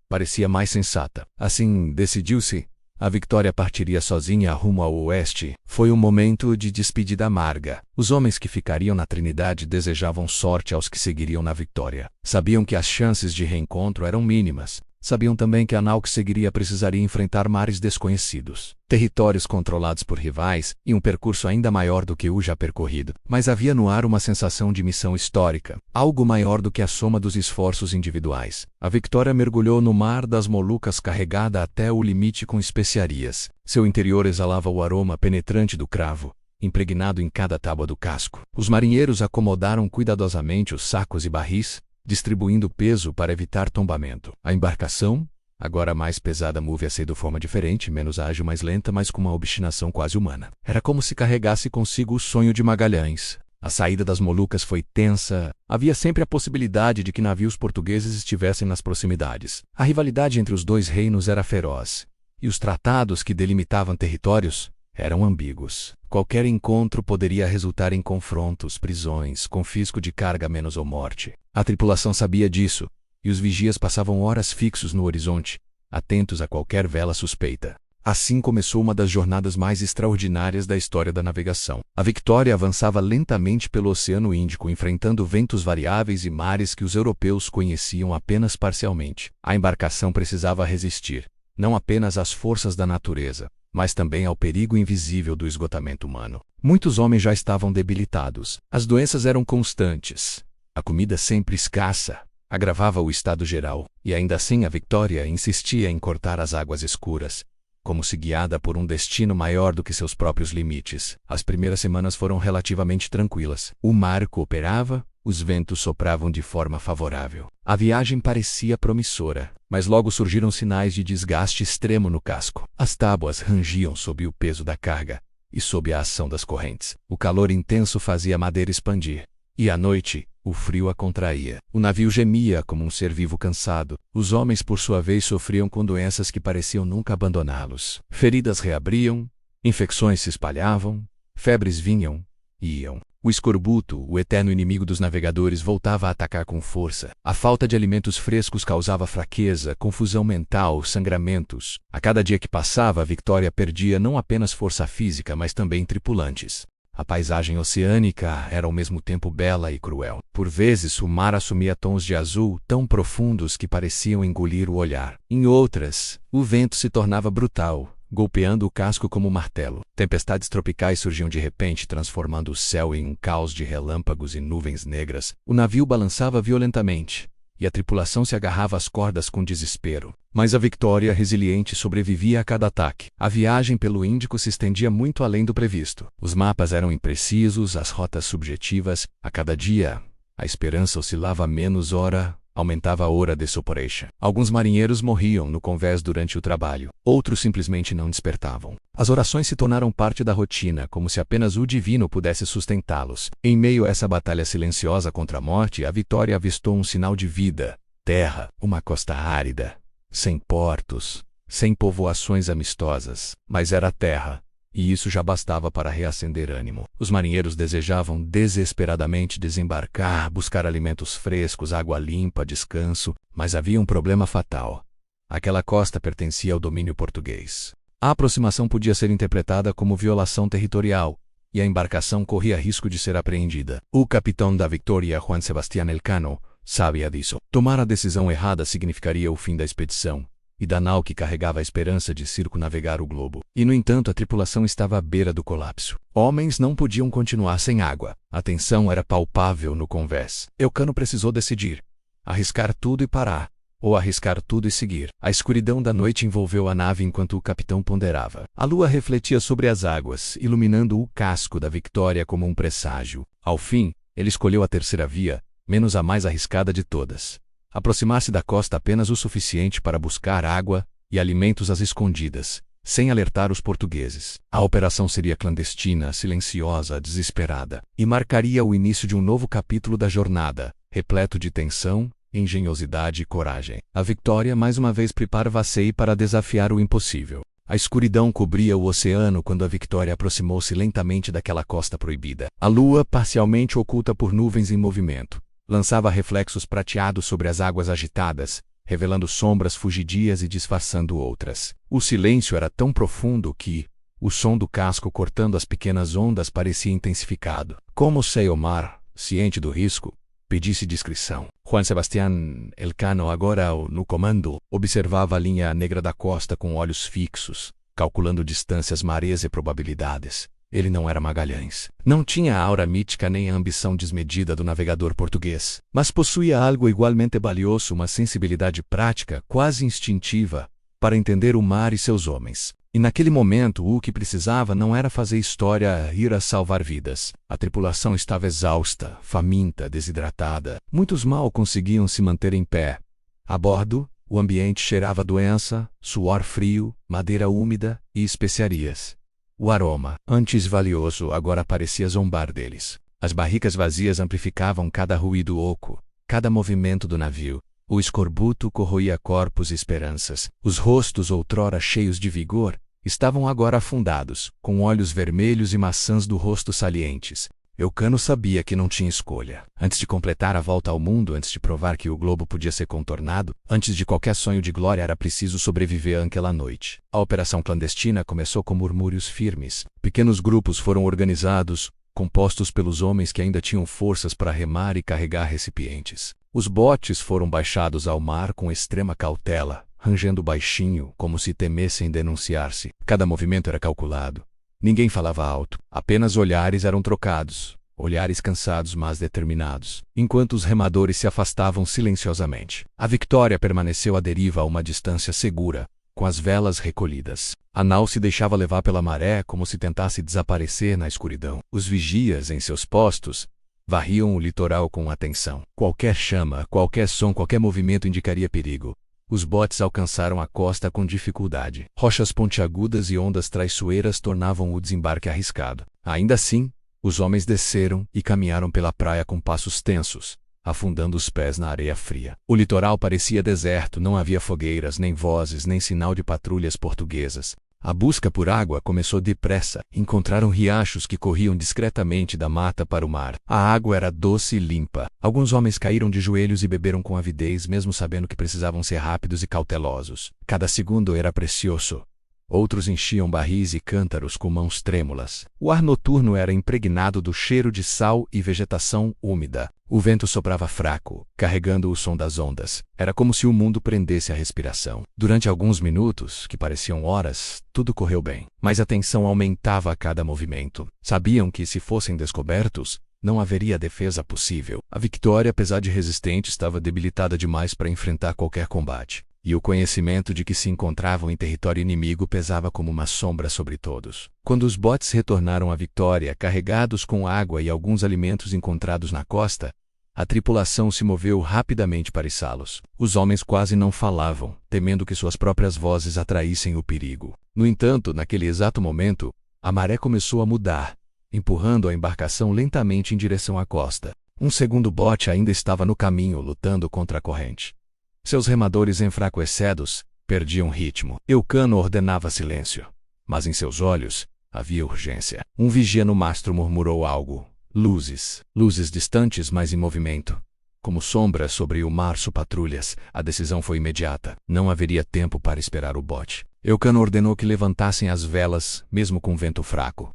parecia mais sensata. Assim, decidiu-se. A Victoria partiria sozinha rumo ao oeste. Foi um momento de despedida amarga. Os homens que ficariam na Trinidade desejavam sorte aos que seguiriam na Victoria. Sabiam que as chances de reencontro eram mínimas. Sabiam também que a nau que seguiria precisaria enfrentar mares desconhecidos, territórios controlados por rivais e um percurso ainda maior do que o já percorrido. Mas havia no ar uma sensação de missão histórica, algo maior do que a soma dos esforços individuais. A Victoria mergulhou no mar das Molucas carregada até o limite com especiarias. Seu interior exalava o aroma penetrante do cravo, impregnado em cada tábua do casco. Os marinheiros acomodaram cuidadosamente os sacos e barris, distribuindo peso para evitar tombamento. A embarcação, agora mais pesada, movia-se de forma diferente, menos ágil, mais lenta, mas com uma obstinação quase humana. Era como se carregasse consigo o sonho de Magalhães. A saída das Molucas foi tensa. Havia sempre a possibilidade de que navios portugueses estivessem nas proximidades. A rivalidade entre os dois reinos era feroz, e os tratados que delimitavam territórios eram ambíguos. Qualquer encontro poderia resultar em confrontos, prisões, confisco de carga menos ou morte. A tripulação sabia disso, e os vigias passavam horas fixos no horizonte, atentos a qualquer vela suspeita. Assim começou uma das jornadas mais extraordinárias da história da navegação. A Victoria avançava lentamente pelo Oceano Índico, enfrentando ventos variáveis e mares que os europeus conheciam apenas parcialmente. A embarcação precisava resistir, não apenas às forças da natureza, mas também ao perigo invisível do esgotamento humano. Muitos homens já estavam debilitados. As doenças eram constantes. A comida sempre escassa. agravava o estado geral, e ainda assim a Victoria insistia em cortar as águas escuras, como se guiada por um destino maior do que seus próprios limites. As primeiras semanas foram relativamente tranquilas. O mar cooperava, os ventos sopravam de forma favorável. A viagem parecia promissora, mas logo surgiram sinais de desgaste extremo no casco. As tábuas rangiam sob o peso da carga e sob a ação das correntes. O calor intenso fazia a madeira expandir. E à noite, o frio a contraía. O navio gemia como um ser vivo cansado. Os homens, por sua vez, sofriam com doenças que pareciam nunca abandoná-los. Feridas reabriam, infecções se espalhavam, febres vinham e iam. O escorbuto, o eterno inimigo dos navegadores, voltava a atacar com força. A falta de alimentos frescos causava fraqueza, confusão mental, sangramentos. A cada dia que passava, a Victoria perdia não apenas força física, mas também tripulantes. A paisagem oceânica era ao mesmo tempo bela e cruel. Por vezes, o mar assumia tons de azul tão profundos que pareciam engolir o olhar. Em outras, o vento se tornava brutal, golpeando o casco como um martelo. Tempestades tropicais surgiam de repente, transformando o céu em um caos de relâmpagos e nuvens negras. O navio balançava violentamente, e a tripulação se agarrava às cordas com desespero. Mas a Victoria, resiliente, sobrevivia a cada ataque. A viagem pelo Índico se estendia muito além do previsto. Os mapas eram imprecisos, as rotas subjetivas. A cada dia, a esperança oscilava menos, ora aumentava a hora de separation. Alguns marinheiros morriam no convés durante o trabalho. Outros simplesmente não despertavam. As orações se tornaram parte da rotina, como se apenas o divino pudesse sustentá-los. Em meio a essa batalha silenciosa contra a morte, a Victoria avistou um sinal de vida. Terra, uma costa árida, sem portos, sem povoações amistosas. Mas era terra, e isso já bastava para reacender ânimo. Os marinheiros desejavam desesperadamente desembarcar, buscar alimentos frescos, água limpa, descanso, mas havia um problema fatal. Aquela costa pertencia ao domínio português. A aproximação podia ser interpretada como violação territorial, e a embarcação corria risco de ser apreendida. O capitão da Victoria, Juan Sebastián Elcano, sabia disso. Tomar a decisão errada significaria o fim da expedição e da nau que carregava a esperança de circunnavegar o globo. E, no entanto, a tripulação estava à beira do colapso. Homens não podiam continuar sem água. A tensão era palpável no convés. Elcano precisou decidir: arriscar tudo e parar, ou arriscar tudo e seguir. A escuridão da noite envolveu a nave enquanto o capitão ponderava. A lua refletia sobre as águas, iluminando o casco da Victoria como um presságio. Ao fim, ele escolheu a terceira via, menos a mais arriscada de todas. Aproximar-se da costa apenas o suficiente para buscar água e alimentos às escondidas, sem alertar os portugueses. A operação seria clandestina, silenciosa, desesperada, e marcaria o início de um novo capítulo da jornada, repleto de tensão, engenhosidade e coragem. A Victoria mais uma vez preparava-se para desafiar o impossível. A escuridão cobria o oceano quando a Victoria aproximou-se lentamente daquela costa proibida. A lua, parcialmente oculta por nuvens em movimento, lançava reflexos prateados sobre as águas agitadas, revelando sombras fugidias e disfarçando outras. O silêncio era tão profundo que o som do casco cortando as pequenas ondas parecia intensificado. Como se o mar, ciente do risco, pedisse discrição. Juan Sebastián Elcano, agora no comando, observava a linha negra da costa com olhos fixos, calculando distâncias, marés e probabilidades. Ele não era Magalhães. Não tinha a aura mítica nem a ambição desmedida do navegador português. Mas possuía algo igualmente valioso, uma sensibilidade prática, quase instintiva, para entender o mar e seus homens. E naquele momento o que precisava não era fazer história, ir a salvar vidas. A tripulação estava exausta, faminta, desidratada. Muitos mal conseguiam se manter em pé. A bordo, o ambiente cheirava doença, suor frio, madeira úmida e especiarias. O aroma, antes valioso, agora parecia zombar deles. As barricas vazias amplificavam cada ruído oco, cada movimento do navio. O escorbuto corroía corpos e esperanças. Os rostos, outrora cheios de vigor, estavam agora afundados, com olhos vermelhos e maçãs do rosto salientes. Elcano sabia que não tinha escolha. Antes de completar a volta ao mundo, antes de provar que o globo podia ser contornado, antes de qualquer sonho de glória, era preciso sobreviver àquela noite. A operação clandestina começou com murmúrios firmes. Pequenos grupos foram organizados, compostos pelos homens que ainda tinham forças para remar e carregar recipientes. Os botes foram baixados ao mar com extrema cautela, rangendo baixinho, como se temessem denunciar-se. Cada movimento era calculado. Ninguém falava alto, apenas olhares eram trocados. olhares cansados mas determinados, enquanto os remadores se afastavam silenciosamente. A Victoria permaneceu à deriva a uma distância segura, com as velas recolhidas. A nau se deixava levar pela maré como se tentasse desaparecer na escuridão. Os vigias, em seus postos, varriam o litoral com atenção. Qualquer chama, qualquer som, qualquer movimento indicaria perigo. Os botes alcançaram a costa com dificuldade. Rochas pontiagudas e ondas traiçoeiras tornavam o desembarque arriscado. Ainda assim, os homens desceram e caminharam pela praia com passos tensos, afundando os pés na areia fria. O litoral parecia deserto, não havia fogueiras, nem vozes, nem sinal de patrulhas portuguesas. A busca por água começou depressa. Encontraram riachos que corriam discretamente da mata para o mar. A água era doce e limpa. Alguns homens caíram de joelhos e beberam com avidez, mesmo sabendo que precisavam ser rápidos e cautelosos. Cada segundo era precioso. Outros enchiam barris e cântaros com mãos trêmulas. O ar noturno era impregnado do cheiro de sal e vegetação úmida. O vento soprava fraco, carregando o som das ondas. Era como se o mundo prendesse a respiração. Durante alguns minutos, que pareciam horas, tudo correu bem. Mas a tensão aumentava a cada movimento. Sabiam que, se fossem descobertos, não haveria defesa possível. A Victoria, apesar de resistente, estava debilitada demais para enfrentar qualquer combate. E o conhecimento de que se encontravam em território inimigo pesava como uma sombra sobre todos. Quando os botes retornaram à Victoria, carregados com água e alguns alimentos encontrados na costa, a tripulação se moveu rapidamente para içá-los. Os homens quase não falavam, temendo que suas próprias vozes atraíssem o perigo. No entanto, naquele exato momento, a maré começou a mudar, empurrando a embarcação lentamente em direção à costa. Um segundo bote ainda estava no caminho, lutando contra a corrente. Seus remadores enfraquecidos perdiam ritmo. Eucano ordenava silêncio, mas em seus olhos havia urgência. Um vigia no mastro murmurou algo. Luzes. Luzes distantes, mas em movimento. Como sombras sobre o março patrulhas, a decisão foi imediata. Não haveria tempo para esperar o bote. Eucano ordenou que levantassem as velas, mesmo com vento fraco.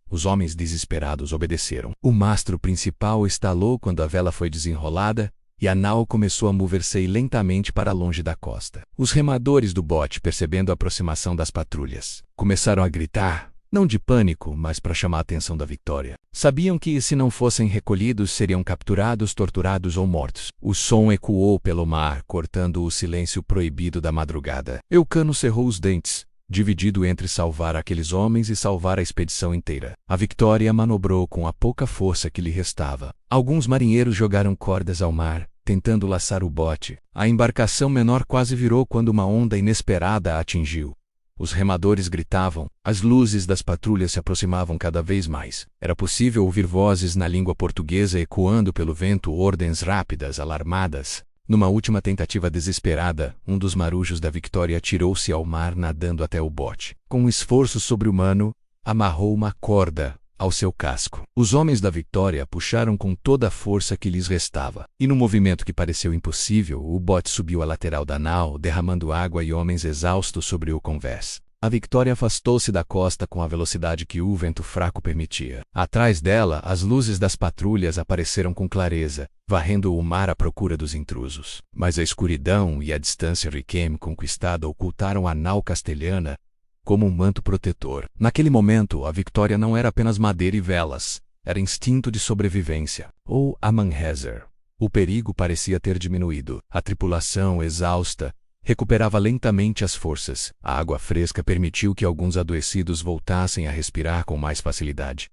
Os homens desesperados obedeceram. O mastro principal estalou quando a vela foi desenrolada, e a nau começou a mover-se lentamente para longe da costa. Os remadores do bote, percebendo a aproximação das patrulhas, começaram a gritar, não de pânico, mas para chamar a atenção da Victoria. Sabiam que, se não fossem recolhidos, seriam capturados, torturados ou mortos. O som ecoou pelo mar, cortando o silêncio proibido da madrugada. Eucano cerrou os dentes, dividido entre salvar aqueles homens e salvar a expedição inteira. A Victoria manobrou com a pouca força que lhe restava. Alguns marinheiros jogaram cordas ao mar, tentando laçar o bote. A embarcação menor quase virou quando uma onda inesperada a atingiu. Os remadores gritavam, as luzes das patrulhas se aproximavam cada vez mais. Era possível ouvir vozes na língua portuguesa ecoando pelo vento, ordens rápidas, alarmadas. Numa última tentativa desesperada, um dos marujos da Victoria atirou-se ao mar nadando até o bote. Com um esforço sobre-humano, amarrou uma corda ao seu casco. Os homens da Victoria puxaram com toda a força que lhes restava. E num movimento que pareceu impossível, o bote subiu a lateral da nau, derramando água e homens exaustos sobre o convés. A Victoria afastou-se da costa com a velocidade que o vento fraco permitia. Atrás dela, as luzes das patrulhas apareceram com clareza, varrendo o mar à procura dos intrusos. Mas a escuridão e a distância recém-conquistada ocultaram a nau castelhana como um manto protetor. Naquele momento, a Victoria não era apenas madeira e velas, era instinto de sobrevivência. Ou Amanhäzer. O perigo parecia ter diminuído. A tripulação, exausta, recuperava lentamente as forças. A água fresca permitiu que alguns adoecidos voltassem a respirar com mais facilidade.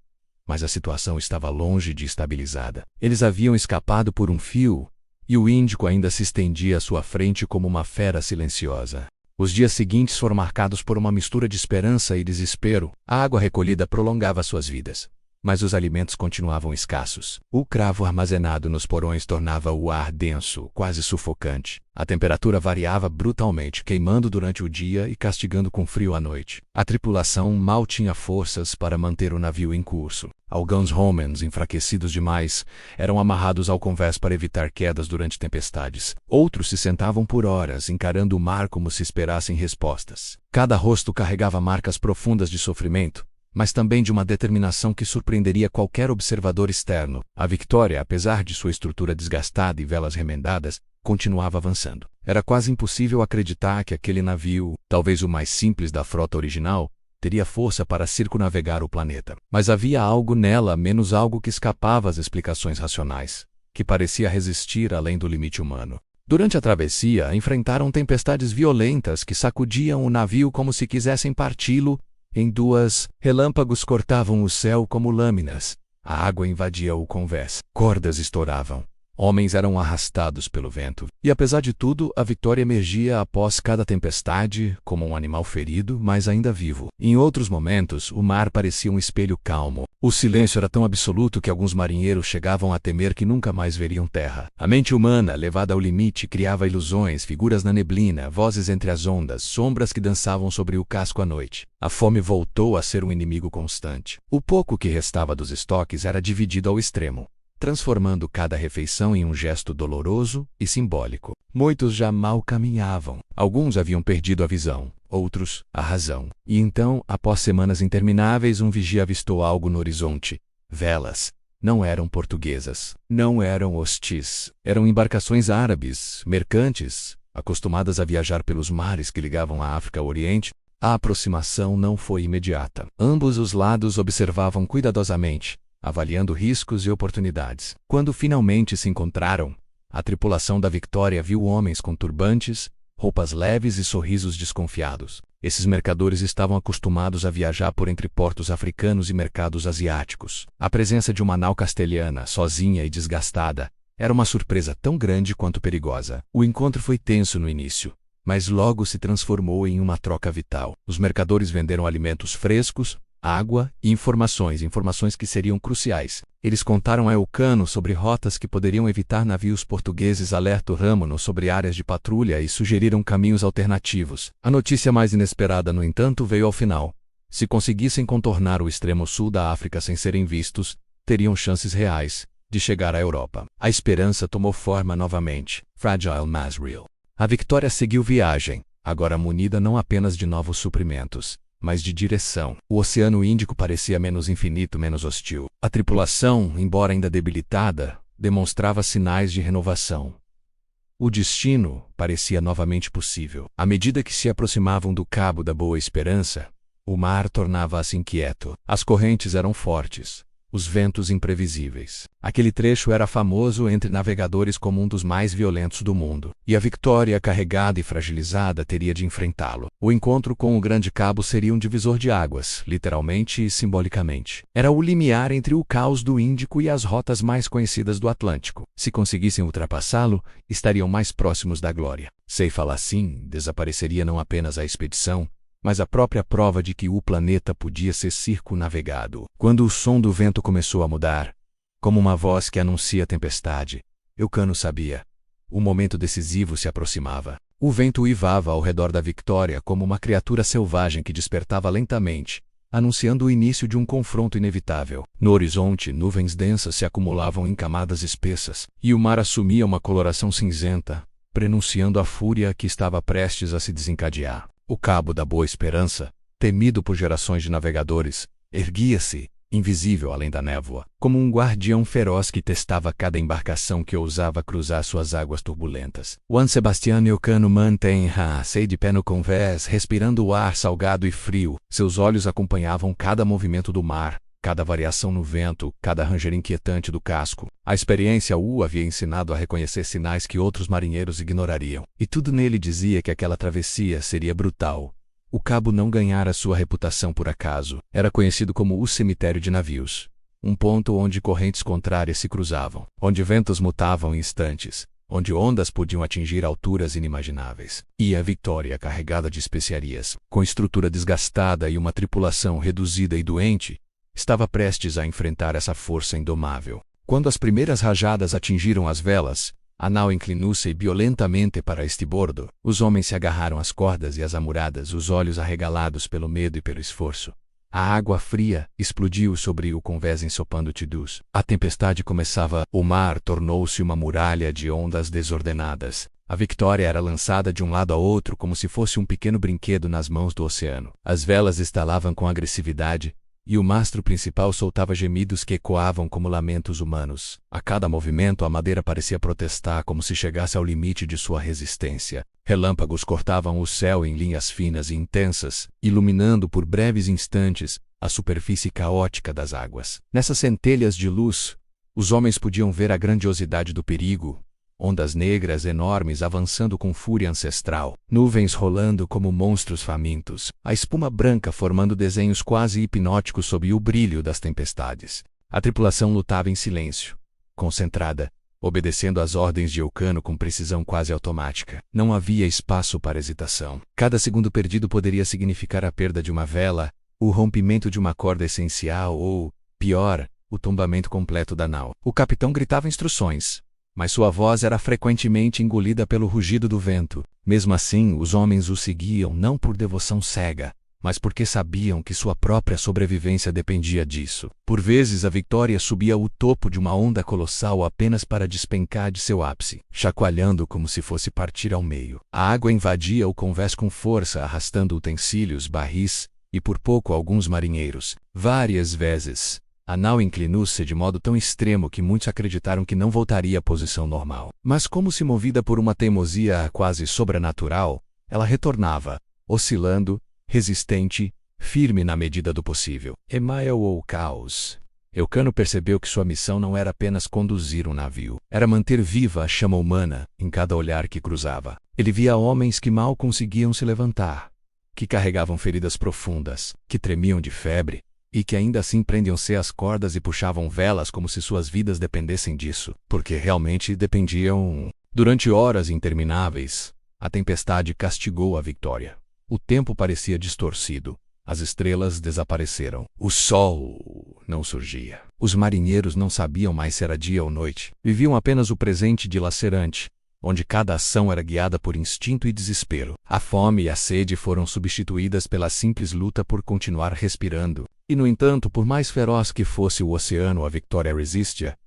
Mas a situação estava longe de estabilizada. Eles haviam escapado por um fio, e o Índico ainda se estendia à sua frente como uma fera silenciosa. Os dias seguintes foram marcados por uma mistura de esperança e desespero. A água recolhida prolongava suas vidas, mas os alimentos continuavam escassos. O cravo armazenado nos porões tornava o ar denso, quase sufocante. A temperatura variava brutalmente, queimando durante o dia e castigando com frio à noite. A tripulação mal tinha forças para manter o navio em curso. Alguns homens, enfraquecidos demais, eram amarrados ao convés para evitar quedas durante tempestades. Outros se sentavam por horas, encarando o mar como se esperassem respostas. Cada rosto carregava marcas profundas de sofrimento, mas também de uma determinação que surpreenderia qualquer observador externo. A Victoria, apesar de sua estrutura desgastada e velas remendadas, continuava avançando. Era quase impossível acreditar que aquele navio, talvez o mais simples da frota original, teria força para circunnavegar o planeta. Mas havia algo nela, menos algo que escapava às explicações racionais, que parecia resistir além do limite humano. Durante a travessia, enfrentaram tempestades violentas que sacudiam o navio como se quisessem parti-lo em duas. Relâmpagos cortavam o céu como lâminas. A água invadia o convés. Cordas estouravam. Homens eram arrastados pelo vento. E apesar de tudo, a Vitória emergia após cada tempestade, como um animal ferido, mas ainda vivo. Em outros momentos, o mar parecia um espelho calmo. O silêncio era tão absoluto que alguns marinheiros chegavam a temer que nunca mais veriam terra. A mente humana, levada ao limite, criava ilusões, figuras na neblina, vozes entre as ondas, sombras que dançavam sobre o casco à noite. A fome voltou a ser um inimigo constante. O pouco que restava dos estoques era dividido ao extremo, transformando cada refeição em um gesto doloroso e simbólico. Muitos já mal caminhavam. Alguns haviam perdido a visão, outros, a razão. E então, após semanas intermináveis, um vigia avistou algo no horizonte. Velas. Não eram portuguesas. Não eram hostis. Eram embarcações árabes, mercantes, acostumadas a viajar pelos mares que ligavam a África ao Oriente. A aproximação não foi imediata. Ambos os lados observavam cuidadosamente, avaliando riscos e oportunidades. Quando finalmente se encontraram, a tripulação da Vitória viu homens com turbantes, roupas leves e sorrisos desconfiados. Esses mercadores estavam acostumados a viajar por entre portos africanos e mercados asiáticos. A presença de uma nau castelhana, sozinha e desgastada, era uma surpresa tão grande quanto perigosa. O encontro foi tenso no início, mas logo se transformou em uma troca vital. Os mercadores venderam alimentos frescos, água e informações que seriam cruciais. Eles contaram a Elcano sobre rotas que poderiam evitar navios portugueses, alertou Râmulo sobre áreas de patrulha e sugeriram caminhos alternativos. A notícia mais inesperada, no entanto, veio ao final. Se conseguissem contornar o extremo sul da África sem serem vistos, teriam chances reais de chegar à Europa. A esperança tomou forma novamente, fragile mas real. A Vitória seguiu viagem, agora munida não apenas de novos suprimentos, mas de direção. O Oceano Índico parecia menos infinito, menos hostil. A tripulação, embora ainda debilitada, demonstrava sinais de renovação. O destino parecia novamente possível. À medida que se aproximavam do Cabo da Boa Esperança, o mar tornava-se inquieto. As correntes eram fortes, os ventos imprevisíveis. Aquele trecho era famoso entre navegadores como um dos mais violentos do mundo, e a Vitória, carregada e fragilizada, teria de enfrentá-lo. O encontro com o Grande Cabo seria um divisor de águas, literalmente e simbolicamente. Era o limiar entre o caos do Índico e as rotas mais conhecidas do Atlântico. Se conseguissem ultrapassá-lo, estariam mais próximos da glória. Sem falar assim, desapareceria não apenas a expedição, mas a própria prova de que o planeta podia ser circunnavegado. Quando o som do vento começou a mudar, como uma voz que anuncia a tempestade, Elcano sabia. O momento decisivo se aproximava. O vento uivava ao redor da Vitória como uma criatura selvagem que despertava lentamente, anunciando o início de um confronto inevitável. No horizonte, nuvens densas se acumulavam em camadas espessas, e o mar assumia uma coloração cinzenta, prenunciando a fúria que estava prestes a se desencadear. O Cabo da Boa Esperança, temido por gerações de navegadores, erguia-se, invisível além da névoa, como um guardião feroz que testava cada embarcação que ousava cruzar suas águas turbulentas. Juan Sebastián Elcano mantém-se de pé no convés, respirando o ar salgado e frio. Seus olhos acompanhavam cada movimento do mar, cada variação no vento, cada ranger inquietante do casco. A experiência o havia ensinado a reconhecer sinais que outros marinheiros ignorariam. E tudo nele dizia que aquela travessia seria brutal. O cabo não ganhara sua reputação por acaso. Era conhecido como o cemitério de navios. Um ponto onde correntes contrárias se cruzavam, onde ventos mutavam em instantes, onde ondas podiam atingir alturas inimagináveis. E a Vitória, carregada de especiarias, com estrutura desgastada e uma tripulação reduzida e doente, estava prestes a enfrentar essa força indomável. Quando as primeiras rajadas atingiram as velas, a nau inclinou-se violentamente para estibordo. Os homens se agarraram às cordas e às amuradas, os olhos arregalados pelo medo e pelo esforço. A água fria explodiu sobre o convés ensopando Tidus. A tempestade começava. O mar tornou-se uma muralha de ondas desordenadas. A Vitória era lançada de um lado a outro como se fosse um pequeno brinquedo nas mãos do oceano. As velas estalavam com agressividade, e o mastro principal soltava gemidos que ecoavam como lamentos humanos. A cada movimento, a madeira parecia protestar como se chegasse ao limite de sua resistência. Relâmpagos cortavam o céu em linhas finas e intensas, iluminando por breves instantes a superfície caótica das águas. Nessas centelhas de luz, os homens podiam ver a grandiosidade do perigo, ondas negras enormes avançando com fúria ancestral, nuvens rolando como monstros famintos, a espuma branca formando desenhos quase hipnóticos sob o brilho das tempestades. A tripulação lutava em silêncio, concentrada, obedecendo às ordens de Elcano com precisão quase automática. Não havia espaço para hesitação. Cada segundo perdido poderia significar a perda de uma vela, o rompimento de uma corda essencial ou, pior, o tombamento completo da nau. O capitão gritava instruções, mas sua voz era frequentemente engolida pelo rugido do vento. Mesmo assim, os homens o seguiam não por devoção cega, mas porque sabiam que sua própria sobrevivência dependia disso. Por vezes a Victoria subia ao topo de uma onda colossal apenas para despencar de seu ápice, chacoalhando como se fosse partir ao meio. A água invadia o convés com força, arrastando utensílios, barris e por pouco alguns marinheiros. Várias vezes, a nau inclinou-se de modo tão extremo que muitos acreditaram que não voltaria à posição normal. Mas como se movida por uma teimosia quase sobrenatural, ela retornava, oscilando, resistente, firme na medida do possível. Emael ou caos. Elcano percebeu que sua missão não era apenas conduzir um navio. Era manter viva a chama humana em cada olhar que cruzava. Ele via homens que mal conseguiam se levantar, que carregavam feridas profundas, que tremiam de febre, e que ainda assim prendiam-se às cordas e puxavam velas como se suas vidas dependessem disso, porque realmente dependiam. Durante horas intermináveis, a tempestade castigou a Victoria. O tempo parecia distorcido. As estrelas desapareceram. O sol não surgia. Os marinheiros não sabiam mais se era dia ou noite. Viviam apenas o presente dilacerante, onde cada ação era guiada por instinto e desespero. A fome e a sede foram substituídas pela simples luta por continuar respirando. E, no entanto, por mais feroz que fosse o oceano, a Victoria resistia.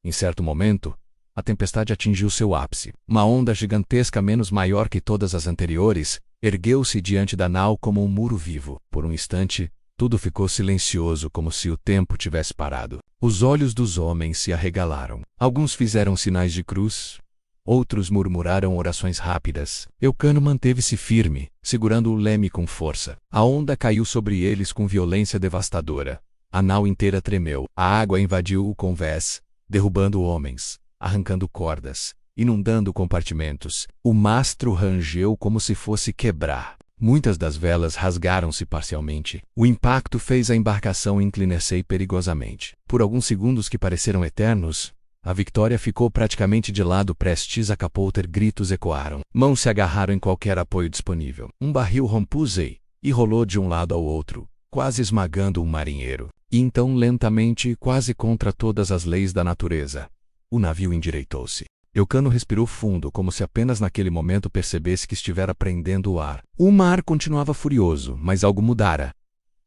Em certo momento, a tempestade atingiu seu ápice. Uma onda gigantesca menos maior que todas as anteriores ergueu-se diante da nau como um muro vivo. Por um instante, tudo ficou silencioso como se o tempo tivesse parado. Os olhos dos homens se arregalaram. Alguns fizeram sinais de cruz. Outros murmuraram orações rápidas. Elcano manteve-se firme, segurando o leme com força. A onda caiu sobre eles com violência devastadora. A nau inteira tremeu. A água invadiu o convés, derrubando homens, arrancando cordas, inundando compartimentos. O mastro rangeu como se fosse quebrar. Muitas das velas rasgaram-se parcialmente. O impacto fez a embarcação inclinar-se perigosamente. Por alguns segundos que pareceram eternos, a Victoria ficou praticamente de lado prestes a capoter. Gritos ecoaram. Mãos se agarraram em qualquer apoio disponível. Um barril rompeu-se e rolou de um lado ao outro, quase esmagando um marinheiro. E então, lentamente, quase contra todas as leis da natureza, o navio endireitou-se. Elcano respirou fundo, como se apenas naquele momento percebesse que estivera prendendo o ar. O mar continuava furioso, mas algo mudara.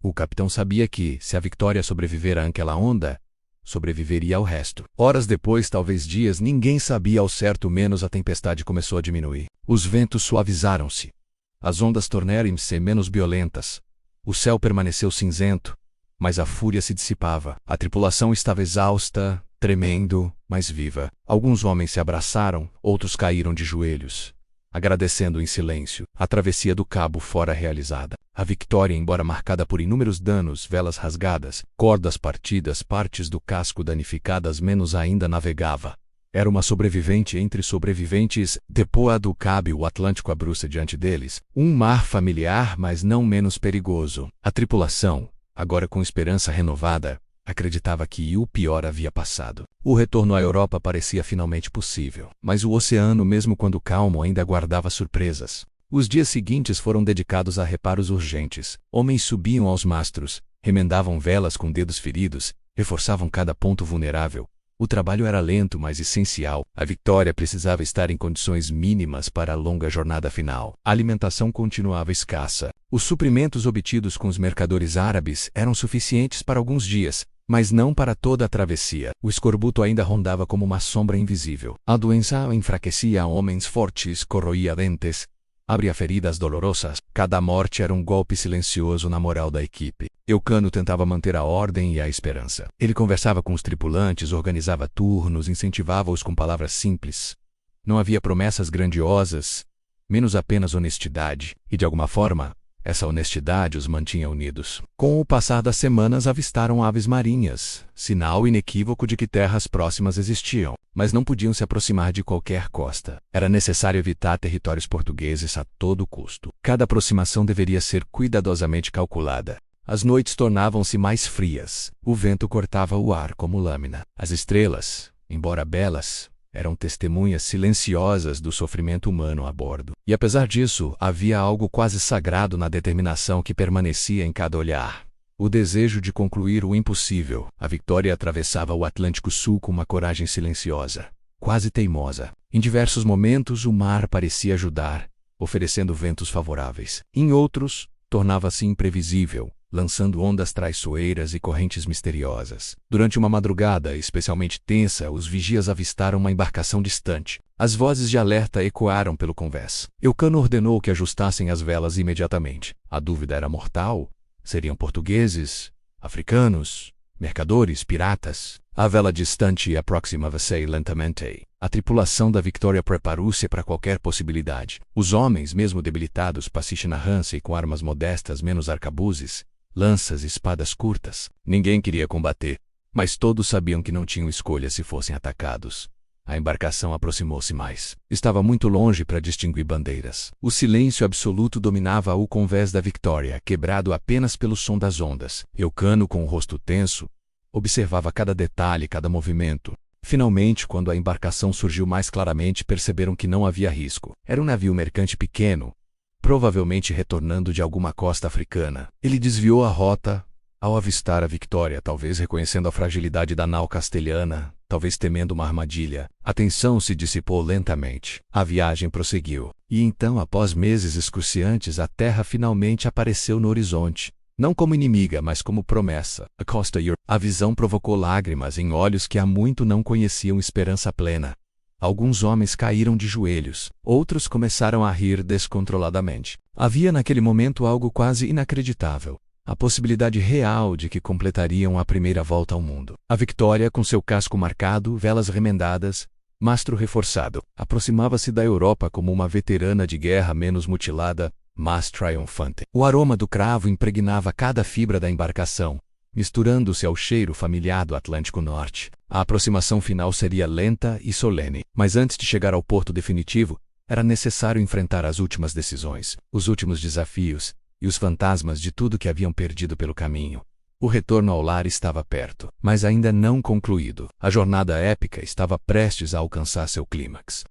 O capitão sabia que, se a Victoria sobrevivera àquela onda, sobreviveria ao resto. Horas depois, talvez dias, ninguém sabia ao certo, menos a tempestade começou a diminuir. Os ventos suavizaram-se. As ondas tornaram-se menos violentas. O céu permaneceu cinzento, mas a fúria se dissipava. A tripulação estava exausta, tremendo, mas viva. Alguns homens se abraçaram, outros caíram de joelhos, agradecendo em silêncio. A travessia do cabo fora realizada. A Victoria, embora marcada por inúmeros danos, velas rasgadas, cordas partidas, partes do casco danificadas, menos ainda navegava. Era uma sobrevivente entre sobreviventes. Depois do Cabo, o Atlântico abriu-se diante deles. Um mar familiar, mas não menos perigoso. A tripulação, agora com esperança renovada, acreditava que o pior havia passado. O retorno à Europa parecia finalmente possível. Mas o oceano, mesmo quando calmo, ainda guardava surpresas. Os dias seguintes foram dedicados a reparos urgentes. Homens subiam aos mastros, remendavam velas com dedos feridos, reforçavam cada ponto vulnerável. O trabalho era lento, mas essencial. A Victoria precisava estar em condições mínimas para a longa jornada final. A alimentação continuava escassa. Os suprimentos obtidos com os mercadores árabes eram suficientes para alguns dias, mas não para toda a travessia. O escorbuto ainda rondava como uma sombra invisível. A doença enfraquecia homens fortes, corroía dentes, abria feridas dolorosas. Cada morte era um golpe silencioso na moral da equipe. Elcano tentava manter a ordem e a esperança. Ele conversava com os tripulantes, organizava turnos, incentivava-os com palavras simples. Não havia promessas grandiosas, menos apenas honestidade, e de alguma forma, essa honestidade os mantinha unidos. Com o passar das semanas avistaram aves marinhas, sinal inequívoco de que terras próximas existiam, mas não podiam se aproximar de qualquer costa. Era necessário evitar territórios portugueses a todo custo. Cada aproximação deveria ser cuidadosamente calculada. As noites tornavam-se mais frias. O vento cortava o ar como lâmina. As estrelas, embora belas, eram testemunhas silenciosas do sofrimento humano a bordo. E apesar disso, havia algo quase sagrado na determinação que permanecia em cada olhar. O desejo de concluir o impossível. A Victoria atravessava o Atlântico Sul com uma coragem silenciosa, quase teimosa. Em diversos momentos, o mar parecia ajudar, oferecendo ventos favoráveis. Em outros, tornava-se imprevisível, lançando ondas traiçoeiras e correntes misteriosas. Durante uma madrugada especialmente tensa, os vigias avistaram uma embarcação distante. As vozes de alerta ecoaram pelo convés. Elcano ordenou que ajustassem as velas imediatamente. A dúvida era mortal. Seriam portugueses, africanos, mercadores, piratas? A vela distante aproximava-se lentamente. A tripulação da Victoria preparou-se para qualquer possibilidade. Os homens, mesmo debilitados, pacificam-se com armas modestas menos arcabuzes, lanças e espadas curtas. Ninguém queria combater, mas todos sabiam que não tinham escolha se fossem atacados. A embarcação aproximou-se mais. Estava muito longe para distinguir bandeiras. O silêncio absoluto dominava o convés da Victoria, quebrado apenas pelo som das ondas. Elcano, com o rosto tenso, observava cada detalhe, cada movimento. Finalmente, quando a embarcação surgiu mais claramente, perceberam que não havia risco. Era um navio mercante pequeno, provavelmente retornando de alguma costa africana. Ele desviou a rota ao avistar a Victoria, talvez reconhecendo a fragilidade da nau castelhana, talvez temendo uma armadilha. A tensão se dissipou lentamente. A viagem prosseguiu. E então, após meses excruciantes, a terra finalmente apareceu no horizonte. Não como inimiga, mas como promessa. A Costa Europe. A visão provocou lágrimas em olhos que há muito não conheciam esperança plena. Alguns homens caíram de joelhos, outros começaram a rir descontroladamente. Havia naquele momento algo quase inacreditável. A possibilidade real de que completariam a primeira volta ao mundo. A Victoria, com seu casco marcado, velas remendadas, mastro reforçado, aproximava-se da Europa como uma veterana de guerra menos mutilada, mas triunfante. O aroma do cravo impregnava cada fibra da embarcação, misturando-se ao cheiro familiar do Atlântico Norte. A aproximação final seria lenta e solene, mas antes de chegar ao porto definitivo, era necessário enfrentar as últimas decisões, os últimos desafios e os fantasmas de tudo que haviam perdido pelo caminho. O retorno ao lar estava perto, mas ainda não concluído. A jornada épica estava prestes a alcançar seu clímax.